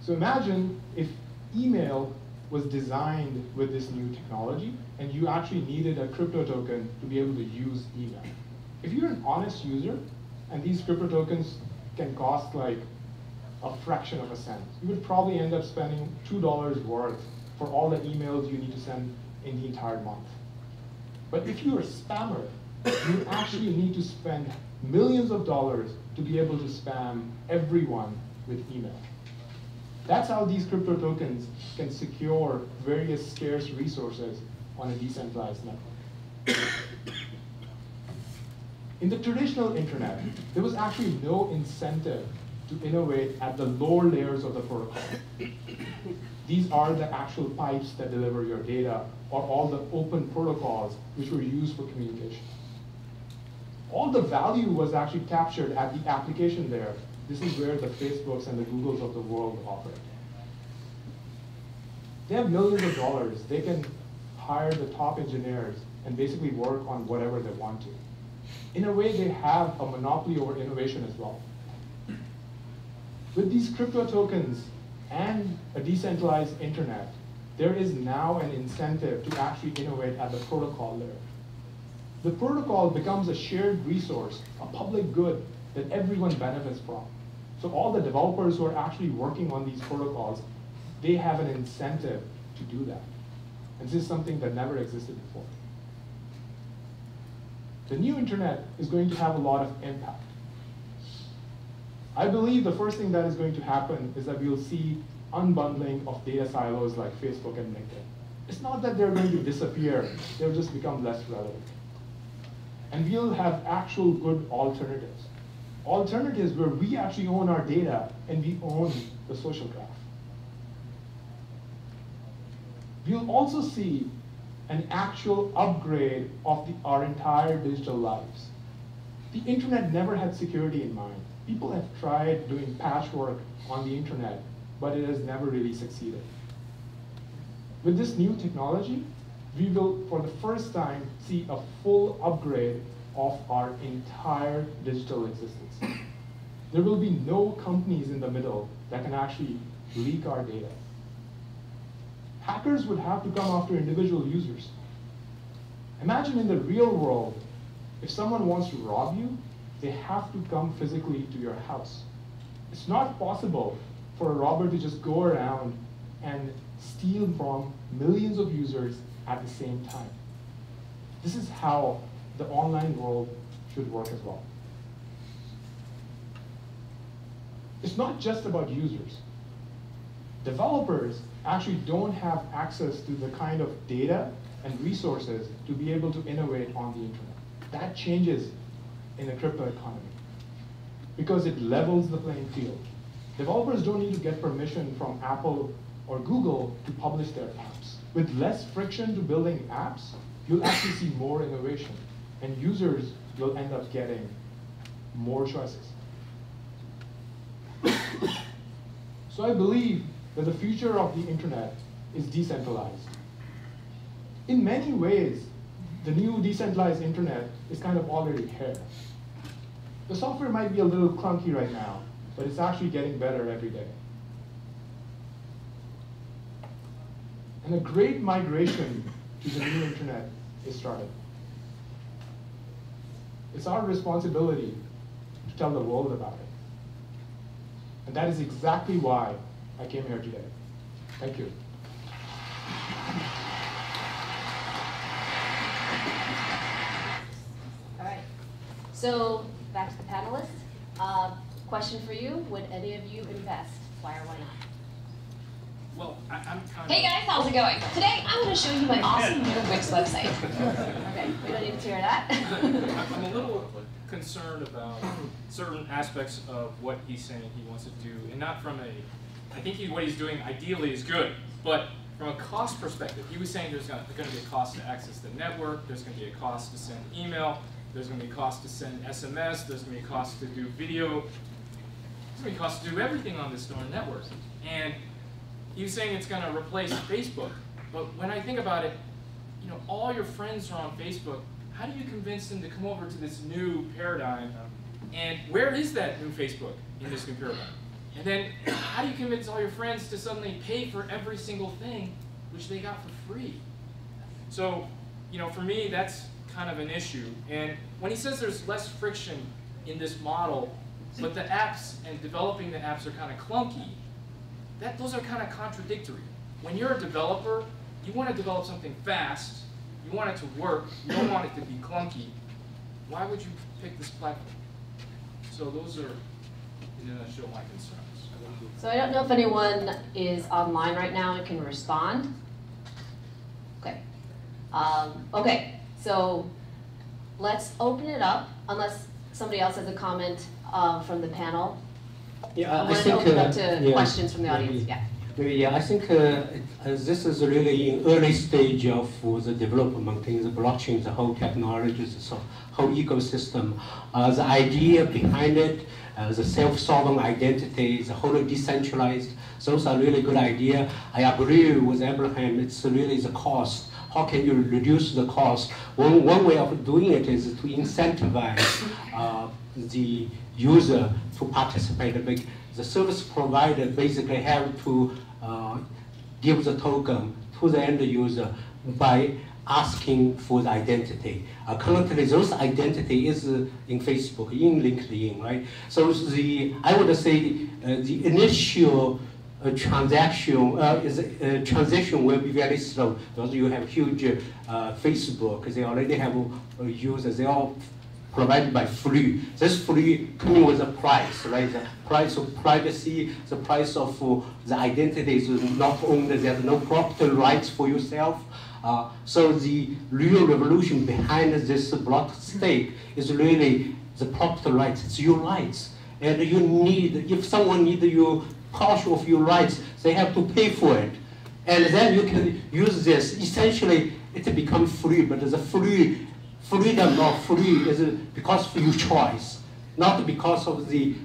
So imagine if email was designed with this new technology, and you actually needed a crypto token to be able to use email. If you're an honest user, and these crypto tokens can cost like a fraction of a cent, you would probably end up spending $2 worth for all the emails you need to send in the entire month. But if you're a spammer, you actually need to spend millions of dollars to be able to spam everyone with email. That's how these crypto tokens can secure various scarce resources on a decentralized network. In the traditional internet, there was actually no incentive to innovate at the lower layers of the protocol. These are the actual pipes that deliver your data, or all the open protocols which were used for communication. All the value was actually captured at the application layer. This is where the Facebooks and the Googles of the world operate. They have millions of dollars. They can hire the top engineers and basically work on whatever they want to. In a way, they have a monopoly over innovation as well. With these crypto tokens and a decentralized internet, there is now an incentive to actually innovate at the protocol layer. The protocol becomes a shared resource, a public good that everyone benefits from. So all the developers who are actually working on these protocols, they have an incentive to do that. And this is something that never existed before. The new internet is going to have a lot of impact. I believe the first thing that is going to happen is that we'll see unbundling of data silos like Facebook and LinkedIn. It's not that they're going to disappear, they'll just become less relevant. And we'll have actual good alternatives. Alternatives where we actually own our data and we own the social graph. We'll also see an actual upgrade of our entire digital lives. The internet never had security in mind. People have tried doing patchwork on the internet, but it has never really succeeded. With this new technology, we will, for the first time, see a full upgrade of our entire digital existence. There will be no companies in the middle that can actually leak our data. Hackers would have to come after individual users. Imagine in the real world, if someone wants to rob you, they have to come physically to your house. It's not possible for a robber to just go around and steal from millions of users at the same time. This is how the online world should work as well. It's not just about users. Developers actually don't have access to the kind of data and resources to be able to innovate on the internet. That changes in the crypto economy because it levels the playing field. Developers don't need to get permission from Apple or Google to publish their apps. With less friction to building apps, you'll actually see more innovation, and users will end up getting more choices. So I believe that the future of the internet is decentralized. In many ways, the new decentralized internet is kind of already here. The software might be a little clunky right now, but it's actually getting better every day. And a great migration to the new internet is started. It's our responsibility to tell the world about it. And that is exactly why I came here today. Thank you. All right. So back to the panelists. Question for you: would any of you invest? Why or why not? Well, I'm kind of... Hey guys, how's it going? Today I'm going to show you my awesome new Wix website. Okay, we don't need to hear that. I'm a little concerned about certain aspects of what he's saying he wants to do, and not from a, I think what he's doing ideally is good, but from a cost perspective, he was saying there's going to be a cost to access the network, there's going to be a cost to send email, there's going to be a cost to send SMS, there's going to be a cost to do video, there's going to be a cost to do everything on this darn network. And he was saying it's going to replace Facebook, but when I think about it, you know, all your friends are on Facebook. How do you convince them to come over to this new paradigm? And where is that new Facebook in this new paradigm? And then how do you convince all your friends to suddenly pay for every single thing which they got for free? So, you know, for me, that's kind of an issue. And when he says there's less friction in this model, but the apps and developing the apps are kind of clunky, those are kind of contradictory. When you're a developer, you want to develop something fast, you want it to work, you don't want it to be clunky. Why would you pick this platform? So those are, in a nutshell, my concerns. So I don't know if anyone is online right now and can respond. Okay. Okay, so let's open it up, unless somebody else has a comment from the panel. Yeah, I think open it up to questions from the audience. Yeah, I think this is really in early stage of the development in the blockchain, the whole technology, the whole ecosystem. The idea behind it, the self-solving identity, the whole decentralized, those are really good idea. I agree with Abraham, it's really the cost. How can you reduce the cost? One way of doing it is to incentivize the user to participate. The service provider basically have to give the token to the end user by asking for the identity. Currently, those identity is in Facebook, in LinkedIn, right? So I would say the initial transaction will be very slow because you have huge Facebook. They already have users. They all provided by free. This free coming with a price, right? The price of privacy, the price of the identity is not owned. There's no property rights for yourself. So the real revolution behind this block stake is really the property rights. It's your rights. And you need, if someone needs your partial of your rights, they have to pay for it. And then you can use this. Essentially, it becomes free, but the freedom of free is because of your choice, not because of the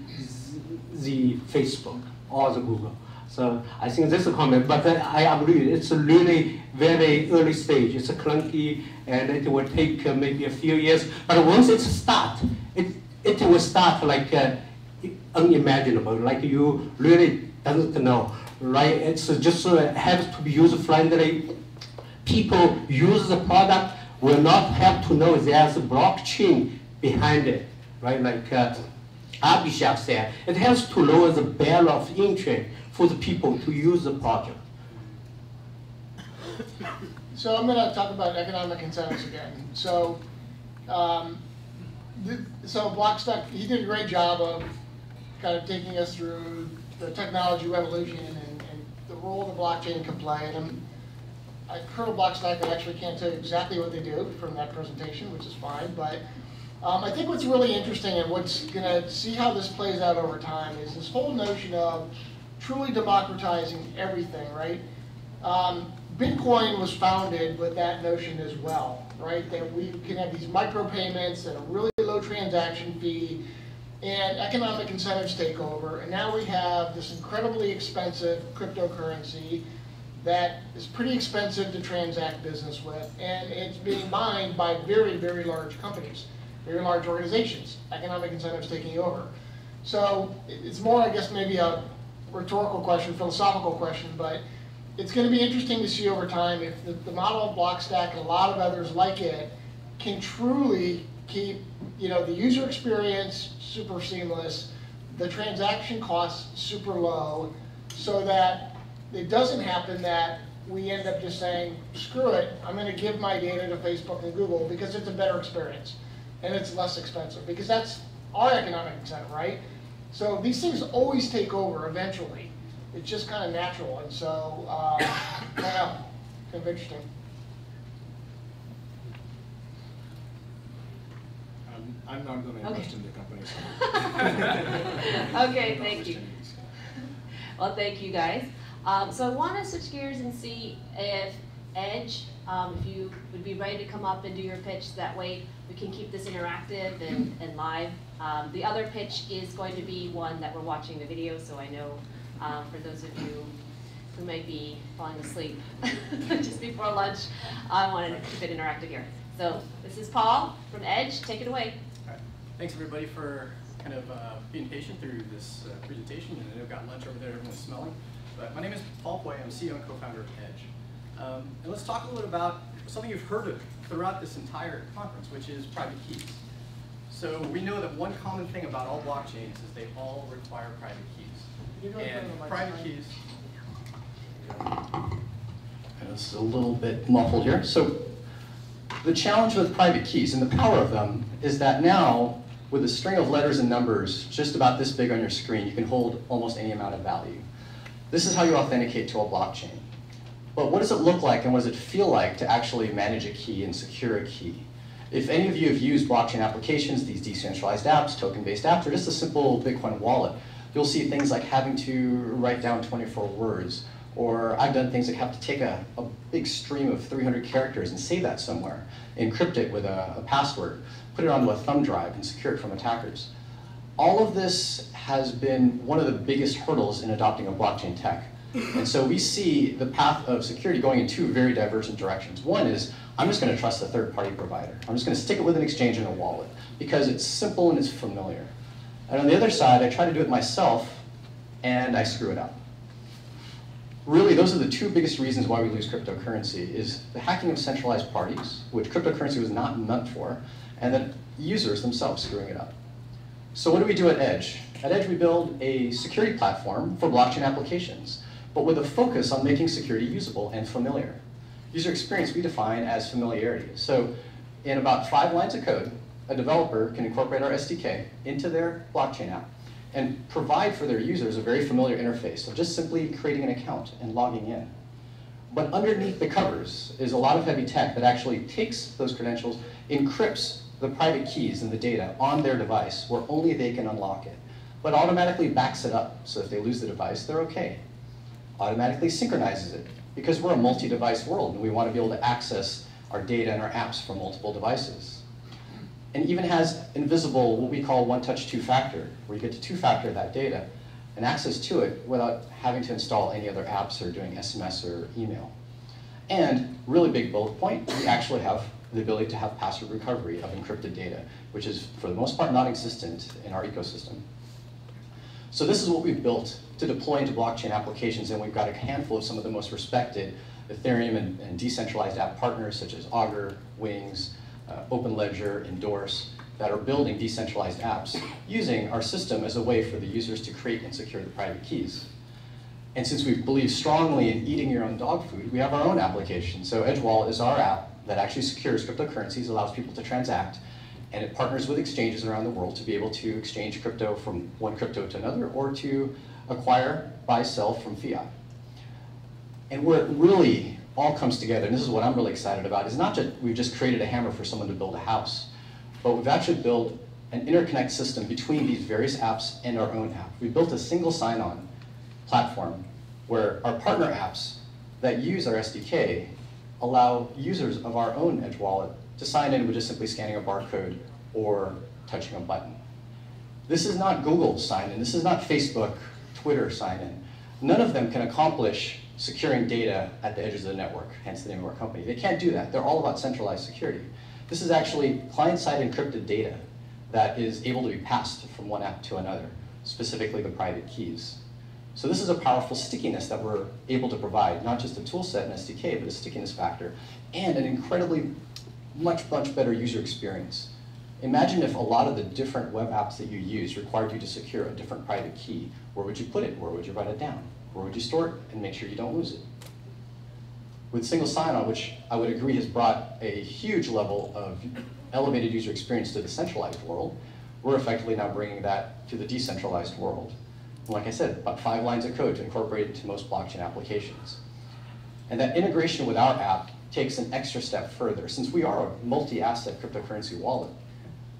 Facebook or the Google. So I think this is a comment, but I agree, it's a really very early stage. It's a clunky, and it will take maybe a few years. But once it starts, it will start like unimaginable, like you really doesn't know, right? It's just has to be user-friendly. People use the product will not have to know there's a blockchain behind it, right? Like Abhishek said, it has to lower the barrier of entry for the people to use the project. So I'm going to talk about economic incentives again. So, Blockstack, he did a great job of kind of taking us through the technology revolution and the role the blockchain can play. And I've heard of Blockstack, I actually can't tell you exactly what they do from that presentation, which is fine. But I think what's really interesting and what's going to see how this plays out over time is this whole notion of truly democratizing everything, right? Bitcoin was founded with that notion as well, right? That we can have these micropayments and a really low transaction fee, and economic incentives take over. And now we have this incredibly expensive cryptocurrency that is pretty expensive to transact business with, and it's being mined by very, very large companies, very large organizations, economic incentives taking over. So it's more, I guess, maybe a rhetorical question, philosophical question, but it's going to be interesting to see over time if the model of Blockstack and a lot of others like it can truly keep, the user experience super seamless, the transaction costs super low, so that it doesn't happen that we end up just saying, screw it, I'm going to give my data to Facebook and Google because it's a better experience and it's less expensive, because that's our economic incentive, right? So these things always take over eventually. It's just kind of natural, and so, kind of interesting. I'm not going to invest in the company. Okay, thank you. Well, thank you guys. So I want to switch gears and see if Edge, if you would be ready to come up and do your pitch. That way we can keep this interactive and live. The other pitch is going to be one that we're watching the video, so I know for those of you who might be falling asleep just before lunch, I wanted to keep it interactive here. So this is Paul from Edge. Take it away. All right. Thanks everybody for kind of being patient through this presentation. And I know I've got lunch over there, everyone's smelling. But my name is Paul Pui. I'm CEO and co-founder of Edge. And let's talk a little bit about something you've heard of throughout this entire conference, which is private keys. So we know that one common thing about all blockchains is they all require private keys. And private keys. It's a little bit muffled here. So the challenge with private keys and the power of them is that now, with a string of letters and numbers just about this big on your screen, you can hold almost any amount of value. This is how you authenticate to a blockchain. But what does it look like and what does it feel like to actually manage a key and secure a key? If any of you have used blockchain applications, these decentralized apps, token-based apps, or just a simple Bitcoin wallet, you'll see things like having to write down 24 words, or I've done things like have to take a big stream of 300 characters and save that somewhere, encrypt it with a password, put it onto a thumb drive and secure it from attackers. All of this has been one of the biggest hurdles in adopting a blockchain tech. And so we see the path of security going in two very divergent directions. One is, I'm just going to trust a third-party provider. I'm just going to stick it with an exchange and a wallet because it's simple and it's familiar. And on the other side, I try to do it myself and I screw it up. Really, those are the two biggest reasons why we lose cryptocurrency, is the hacking of centralized parties, which cryptocurrency was not meant for, and then users themselves screwing it up. So what do we do at Edge? At Edge, we build a security platform for blockchain applications. but with a focus on making security usable and familiar. User experience we define as familiarity. So in about 5 lines of code, a developer can incorporate our SDK into their blockchain app and provide for their users a very familiar interface of just simply creating an account and logging in. But underneath the covers is a lot of heavy tech that actually takes those credentials, encrypts the private keys and the data on their device where only they can unlock it, but automatically backs it up, so if they lose the device, they're okay. Automatically synchronizes it, because we're a multi-device world and we want to be able to access our data and our apps from multiple devices. And even has invisible, what we call one-touch two-factor, where you get to two-factor that data and access to it without having to install any other apps or doing SMS or email. And really big bullet point, we actually have the ability to have password recovery of encrypted data, which is for the most part non-existent in our ecosystem. So this is what we've built to deploy into blockchain applications, and we've got a handful of some of the most respected Ethereum and decentralized app partners such as Augur, Wings, OpenLedger, Endorse, that are building decentralized apps using our system as a way for the users to create and secure the private keys. And since we believe strongly in eating your own dog food, we have our own application. So Edge Wallet is our app that actually secures cryptocurrencies, allows people to transact, and it partners with exchanges around the world to be able to exchange crypto from one crypto to another or to acquire, buy, sell from fiat. And where it really all comes together, and this is what I'm really excited about, is not just we've just created a hammer for someone to build a house, but we've actually built an interconnect system between these various apps and our own app. We built a single sign-on platform where our partner apps that use our SDK allow users of our own Edge Wallet to sign in with just simply scanning a barcode or touching a button. This is not Google sign-in. This is not Facebook, Twitter sign-in. None of them can accomplish securing data at the edges of the network, hence the name of our company. They can't do that. They're all about centralized security. This is actually client-side encrypted data that is able to be passed from one app to another, specifically the private keys. So this is a powerful stickiness that we're able to provide, not just a tool set and SDK, but a stickiness factor, and an incredibly much better user experience. Imagine if a lot of the different web apps that you use required you to secure a different private key. Where would you put it? Where would you write it down? Where would you store it and make sure you don't lose it? With single sign-on, which I would agree has brought a huge level of elevated user experience to the centralized world, we're effectively now bringing that to the decentralized world. And like I said, about 5 lines of code to incorporate it into most blockchain applications. And that integration with our app takes an extra step further. Since we are a multi-asset cryptocurrency wallet,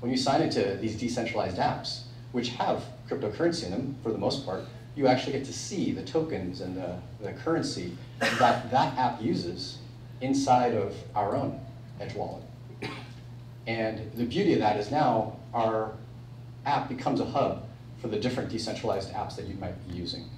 when you sign into these decentralized apps, which have cryptocurrency in them for the most part, you actually get to see the tokens and the currency that that app uses inside of our own Edge Wallet. And the beauty of that is now our app becomes a hub for the different decentralized apps that you might be using.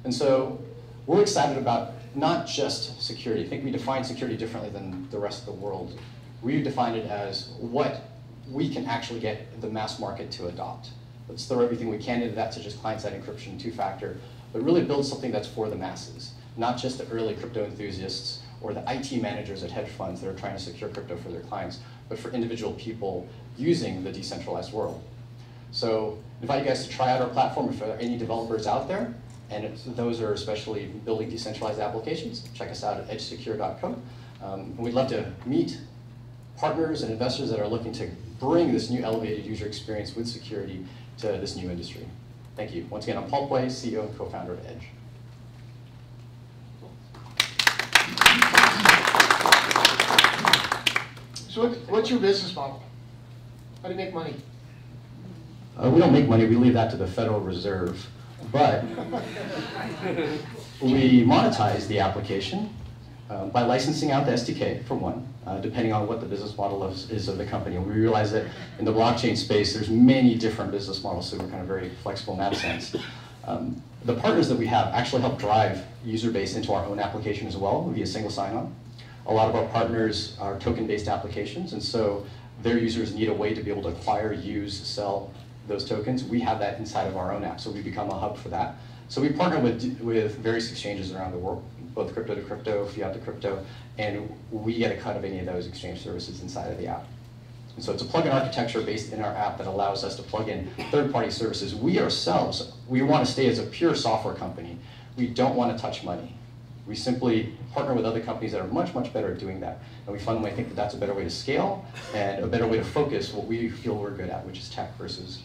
And so we're excited about not just security. I think we define security differently than the rest of the world. We define it as what we can actually get the mass market to adopt. Let's throw everything we can into that, such as client-side encryption, two-factor, but really build something that's for the masses, not just the early crypto enthusiasts or the IT managers at hedge funds that are trying to secure crypto for their clients, but for individual people using the decentralized world. So I invite you guys to try out our platform if there are any developers out there, and if those are especially building decentralized applications, check us out at edgesecure.co. We'd love to meet partners and investors that are looking to bring this new elevated user experience with security to this new industry. Thank you. Once again, I'm Paul Pway, CEO and co-founder of Edge. So what's your business model? How do you make money? We don't make money, we leave that to the Federal Reserve. But we monetize the application by licensing out the SDK, for one, depending on what the business model is of the company. And we realize that in the blockchain space, there's many different business models, so we're kind of very flexible in that sense. The partners that we have actually help drive user base into our own application as well via single sign-on. A lot of our partners are token-based applications, and so their users need a way to be able to acquire, use, sell those tokens. We have that inside of our own app, so we become a hub for that. So we partner with various exchanges around the world, both crypto to crypto, fiat to crypto, and we get a cut of any of those exchange services inside of the app. And so it's a plugin architecture based in our app that allows us to plug in third-party services. We ourselves, we want to stay as a pure software company. we don't want to touch money. We simply partner with other companies that are much, much better at doing that. And we fundamentally think that that's a better way to scale and a better way to focus what we feel we're good at, which is tech versus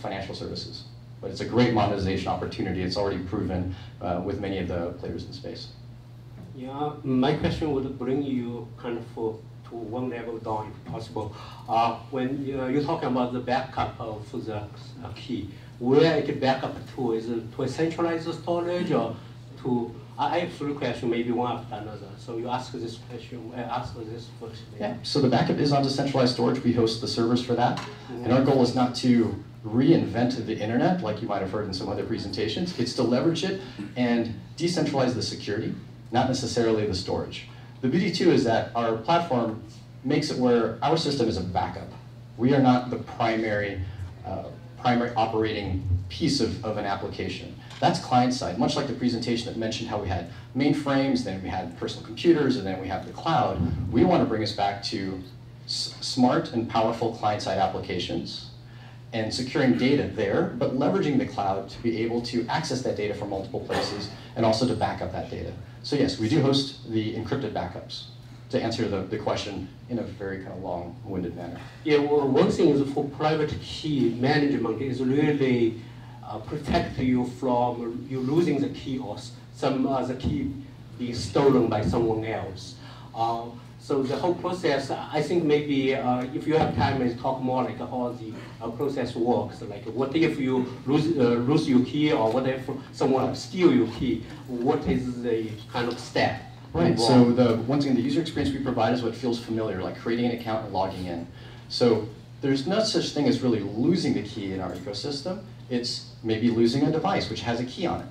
financial services. But it's a great monetization opportunity. It's already proven with many of the players in the space. Yeah, my question would bring you kind of to one level down, if possible. When you're talking about the backup of the key, where it can back up to? Is it to a centralized storage or to? I have three questions, maybe one after another. So you ask this question, I ask this first. Maybe. Yeah, so the backup is onto centralized storage. We host the servers for that. And our goal is not to reinvent the internet, like you might have heard in some other presentations. It's to leverage it and decentralize the security, not necessarily the storage. The beauty too is that our platform makes it where our system is a backup. We are not the primary operating piece of an application. That's client side, much like the presentation that mentioned how we had mainframes, then we had personal computers, and then we have the cloud. We want to bring us back to smart and powerful client-side applications and securing data there, but leveraging the cloud to be able to access that data from multiple places and also to back up that data. So yes, we do host the encrypted backups to answer the question in a very kind of long-winded manner. Yeah, well, one thing is for private key management is really protect you from you losing the key or some other key being stolen by someone else. So the whole process, I think maybe if you have time, is talk more like how the process works. Like what if you lose your key, or what if someone steal your key? What is the kind of step? Right, so the one thing, the user experience we provide is what feels familiar, like creating an account and logging in. So there's no such thing as really losing the key in our ecosystem. It's maybe losing a device which has a key on it.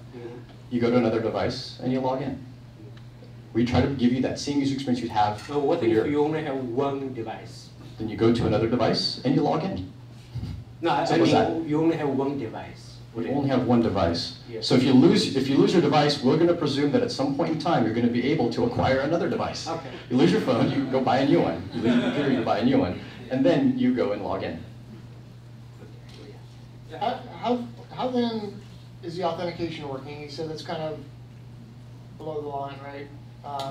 You go to another device and you log in. We try to give you that same user experience you'd have. So what if you only have one device? Then you go to another device and you log in. No, I mean you only have one device. You only have one device. Yes. So if you lose your device, we're going to presume that at some point in time you're going to be able to acquire another device. Okay. You lose your phone, you go buy a new one. You lose your computer, you buy a new one, and then you go and log in. How then is the authentication working? You said that's kind of below the line, right?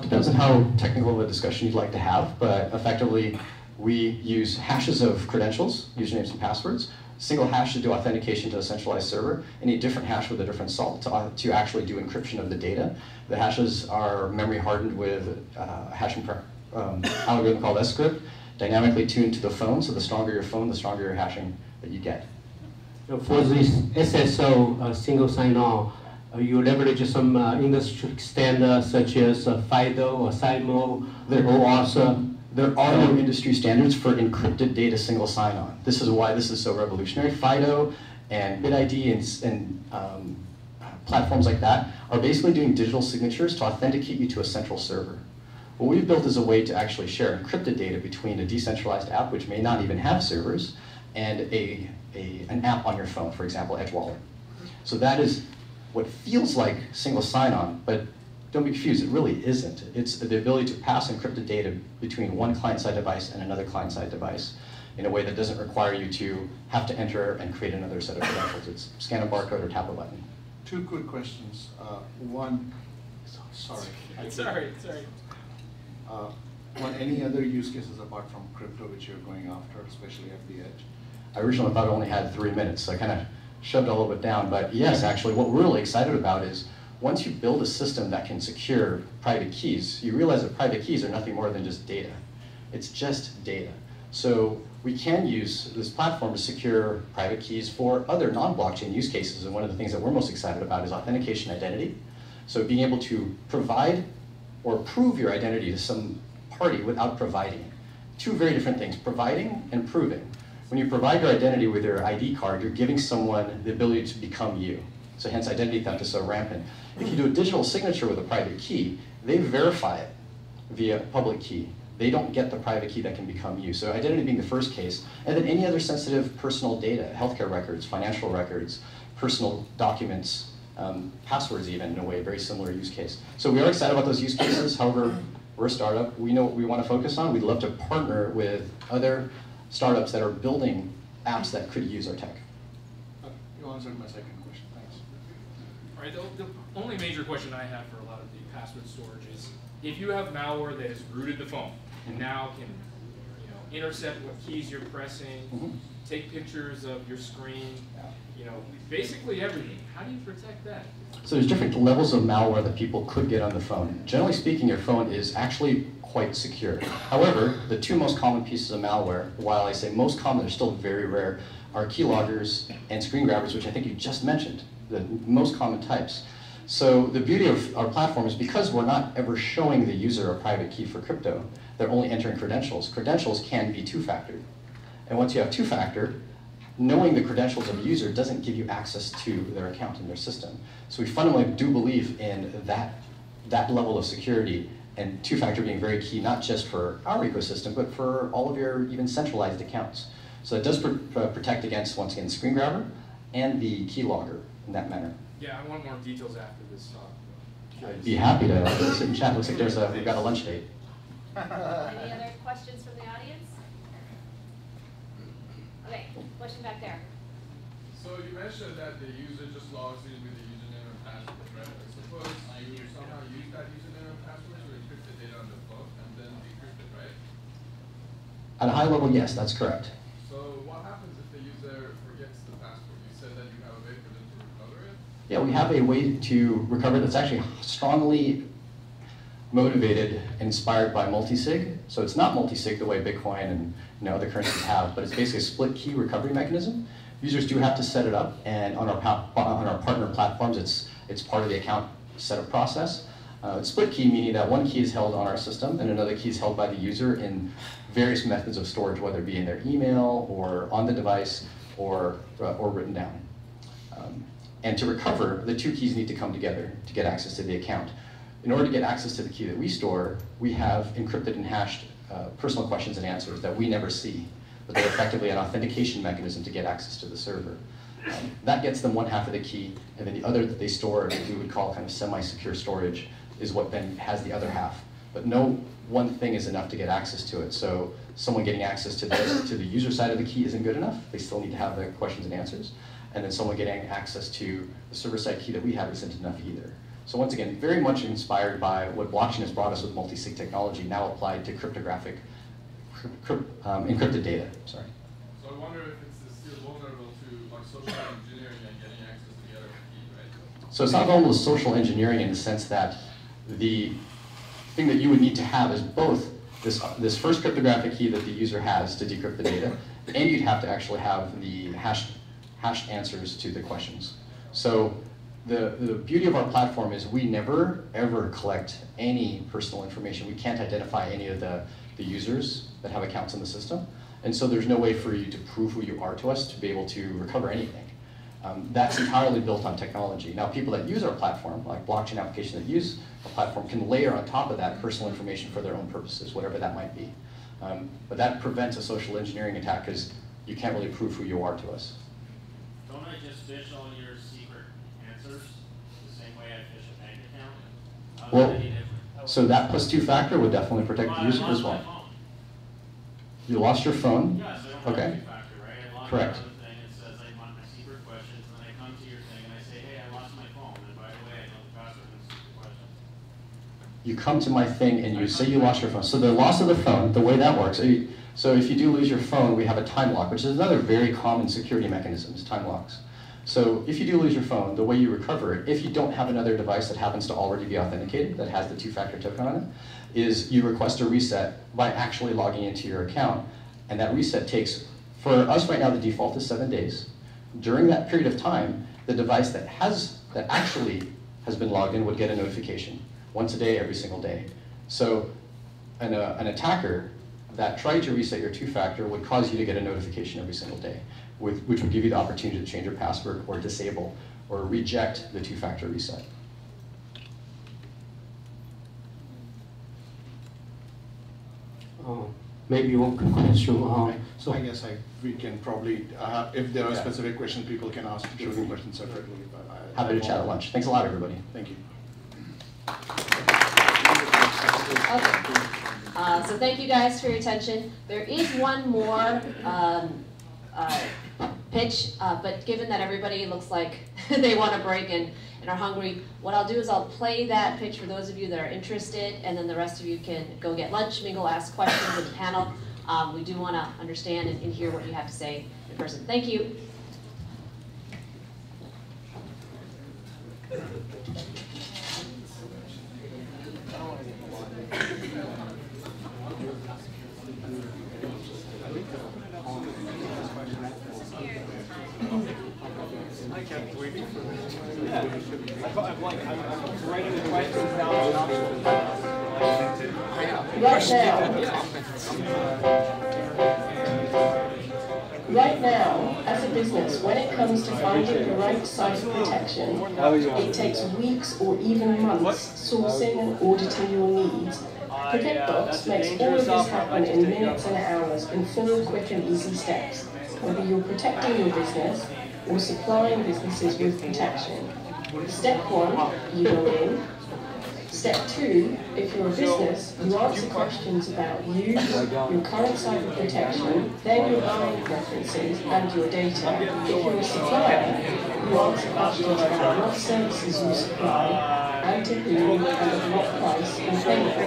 Depends on how technical of a discussion you'd like to have, but effectively we use hashes of credentials, usernames and passwords, single hash to do authentication to a centralized server, and a different hash with a different salt to actually do encryption of the data. The hashes are memory hardened with a hashing algorithm called S-script, dynamically tuned to the phone, so the stronger your phone, the stronger your hashing that you get. For this SSO single sign-on, you leverage some industry standards such as FIDO or SIMO, There are no industry standards for encrypted data single sign-on. This is why this is so revolutionary. FIDO and BitID and platforms like that are basically doing digital signatures to authenticate you to a central server. What we've built is a way to actually share encrypted data between a decentralized app, which may not even have servers, and an app on your phone, for example, Edge Wallet. So that is what feels like single sign-on, but don't be confused, it really isn't. It's the ability to pass encrypted data between one client-side device and another client-side device in a way that doesn't require you to have to enter and create another set of credentials. It's scan a barcode or tap a button. Two quick questions. One, sorry. Sorry. On any other use cases apart from crypto which you're going after, especially at the edge? I originally thought I only had 3 minutes, so I kind of shoved it a little bit down. But yes, actually, what we're really excited about is once you build a system that can secure private keys, you realize that private keys are nothing more than just data. It's just data. So we can use this platform to secure private keys for other non-blockchain use cases. And one of the things that we're most excited about is authentication identity. So being able to provide or prove your identity to some party without providing it. Two very different things, providing and proving. When you provide your identity with your ID card, you're giving someone the ability to become you. So hence identity theft is so rampant. If you do a digital signature with a private key, they verify it via public key. They don't get the private key that can become you. So identity being the first case, and then any other sensitive personal data, healthcare records, financial records, personal documents, passwords even, in a way, very similar use case. So we are excited about those use cases. However, we're a startup. We know what we want to focus on. We'd love to partner with other startups that are building apps that could use our tech. You answered my second question. Thanks. All right, the only major question I have for a lot of the password storage is, if you have malware that has rooted the phone and now can intercept what keys you're pressing, take pictures of your screen, basically everything. How do you protect that? So there's different levels of malware that people could get on the phone. Generally speaking, your phone is actually quite secure. However, the two most common pieces of malware, while I say most common, they're still very rare, are keyloggers and screen grabbers, which I think you just mentioned, the most common types. So the beauty of our platform is because we're not ever showing the user a private key for crypto, they're only entering credentials. Credentials can be two-factor. And once you have two-factor, knowing the credentials of a user doesn't give you access to their account in their system. So we fundamentally do believe in that level of security, and two-factor being very key, not just for our ecosystem, but for all of your even centralized accounts. So it does protect against, once again, the screen grabber and the keylogger in that manner. Yeah, I want more details after this talk. I'd be happy to sit and chat. Looks like we've got a lunch date. Any other questions from the audience? Okay, question back there. So you mentioned that the user just logs in with the username and password, right? I suppose you somehow use that username and password to encrypt the data on the phone and then decrypt it, right? At a high level, yes, that's correct. So what happens if the user forgets the password? You said that you have a way for them to recover it? Yeah, we have a way to recover that's actually strongly motivated and inspired by multi-sig. So it's not multi-sig the way Bitcoin and other currencies have, but it's basically a split key recovery mechanism. Users do have to set it up, and on our partner platforms, it's part of the account setup process. It's split key, meaning that one key is held on our system and another key is held by the user in various methods of storage, whether it be in their email or on the device or written down. And to recover, the two keys need to come together to get access to the account. In order to get access to the key that we store, we have encrypted and hashed personal questions and answers that we never see, but they're effectively an authentication mechanism to get access to the server. That gets them one half of the key, and then the other that they store, that we would call kind of semi-secure storage, is what then has the other half. But no one thing is enough to get access to it. So someone getting access to the user side of the key isn't good enough. They still need to have the questions and answers. And then someone getting access to the server-side key that we have isn't enough either. So once again, very much inspired by what blockchain has brought us with multi-sig technology, now applied to cryptographic, encrypted data. Sorry. So I wonder if it's still vulnerable to like social engineering and getting access to the other key, right? So it's not vulnerable to social engineering in the sense that the thing that you would need to have is both this first cryptographic key that the user has to decrypt the data, and you'd have to actually have the hashed answers to the questions. So the beauty of our platform is we never, ever collect any personal information. We can't identify any of the users that have accounts in the system. And so there's no way for you to prove who you are to us to be able to recover anything. That's entirely built on technology. Now, people that use our platform, like blockchain applications that use our platform, can layer on top of that personal information for their own purposes, whatever that might be. But that prevents a social engineering attack because you can't really prove who you are to us. Don't I just fish all your secret answers the same way I fish a bank account? Well, so that plus two-factor would definitely protect the user as well. You lost your phone? Yes, I don't okay. have two-factor, right? I log Correct. into the thing, it says I want my secret questions, and then I come to your thing and I say, hey, I lost my phone, and by the way, I know the password and secret questions. You come to my thing and you say you lost your phone. So the loss of the phone, the way that works, so if you do lose your phone, we have a time lock, which is another very common security mechanism, is time locks. So if you do lose your phone, the way you recover it, if you don't have another device that happens to already be authenticated, that has the two-factor token on it, is you request a reset by actually logging into your account. And that reset takes, for us right now, the default is 7 days. During that period of time, the device that actually has been logged in would get a notification once a day, every single day. So an attacker that tried to reset your two-factor would cause you to get a notification every single day, which would give you the opportunity to change your password or disable or reject the two-factor reset. Maybe one quick question. So I guess we can probably, if there are specific questions, people can ask questions separately. Happy to chat at lunch. Thanks a lot, everybody. Thank you. Okay. So thank you guys for your attention. There is one more pitch, but given that everybody looks like they want a break and are hungry, what I'll do is I'll play that pitch for those of you that are interested, and then the rest of you can go get lunch, mingle, ask questions in the panel. We do want to understand and hear what you have to say in person. Thank you. I kept waiting for this. Yeah. I'm writing the questions down. Right now, as a business, when it comes to finding the right cyber protection, it takes weeks or even months sourcing and auditing your needs. ProtectBox makes all of this happen in minutes and hours in 4 quick and easy steps, whether you're protecting your business or supplying businesses with protection. Step 1, you go in. Step 2, if you're a business, you answer questions about you, your current cyber protection, then your buying preferences and your data. If you're a supplier, you answer questions about what services you supply, and to whom, and at what price and payment.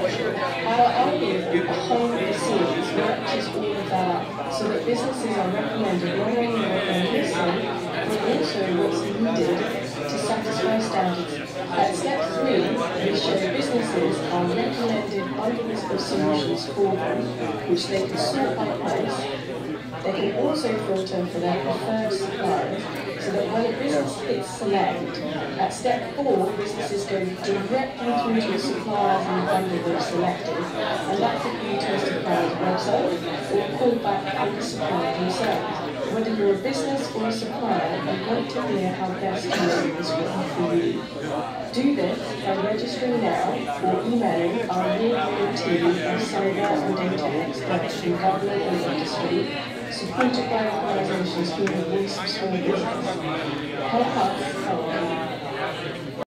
Our algorithm behind the scenes matches all of that up so that businesses are recommended not only what they listen, but also what's needed to satisfy standards. At step 3, we show businesses are recommended bundles of solutions for them, which they can sort by price. They can also filter for their preferred suppliers, so that when a business hits select, at step 4, businesses go directly through to the suppliers in the bundle they've selected, and that could be to a supplier's website or call back and the supplier themselves. Whether you're a business or a supplier, we want to hear how best to make this work for you. Do this by registering now or emailing our really team of cyber and data experts from government and industry, supported by organisations who are the voice of small business. Help us help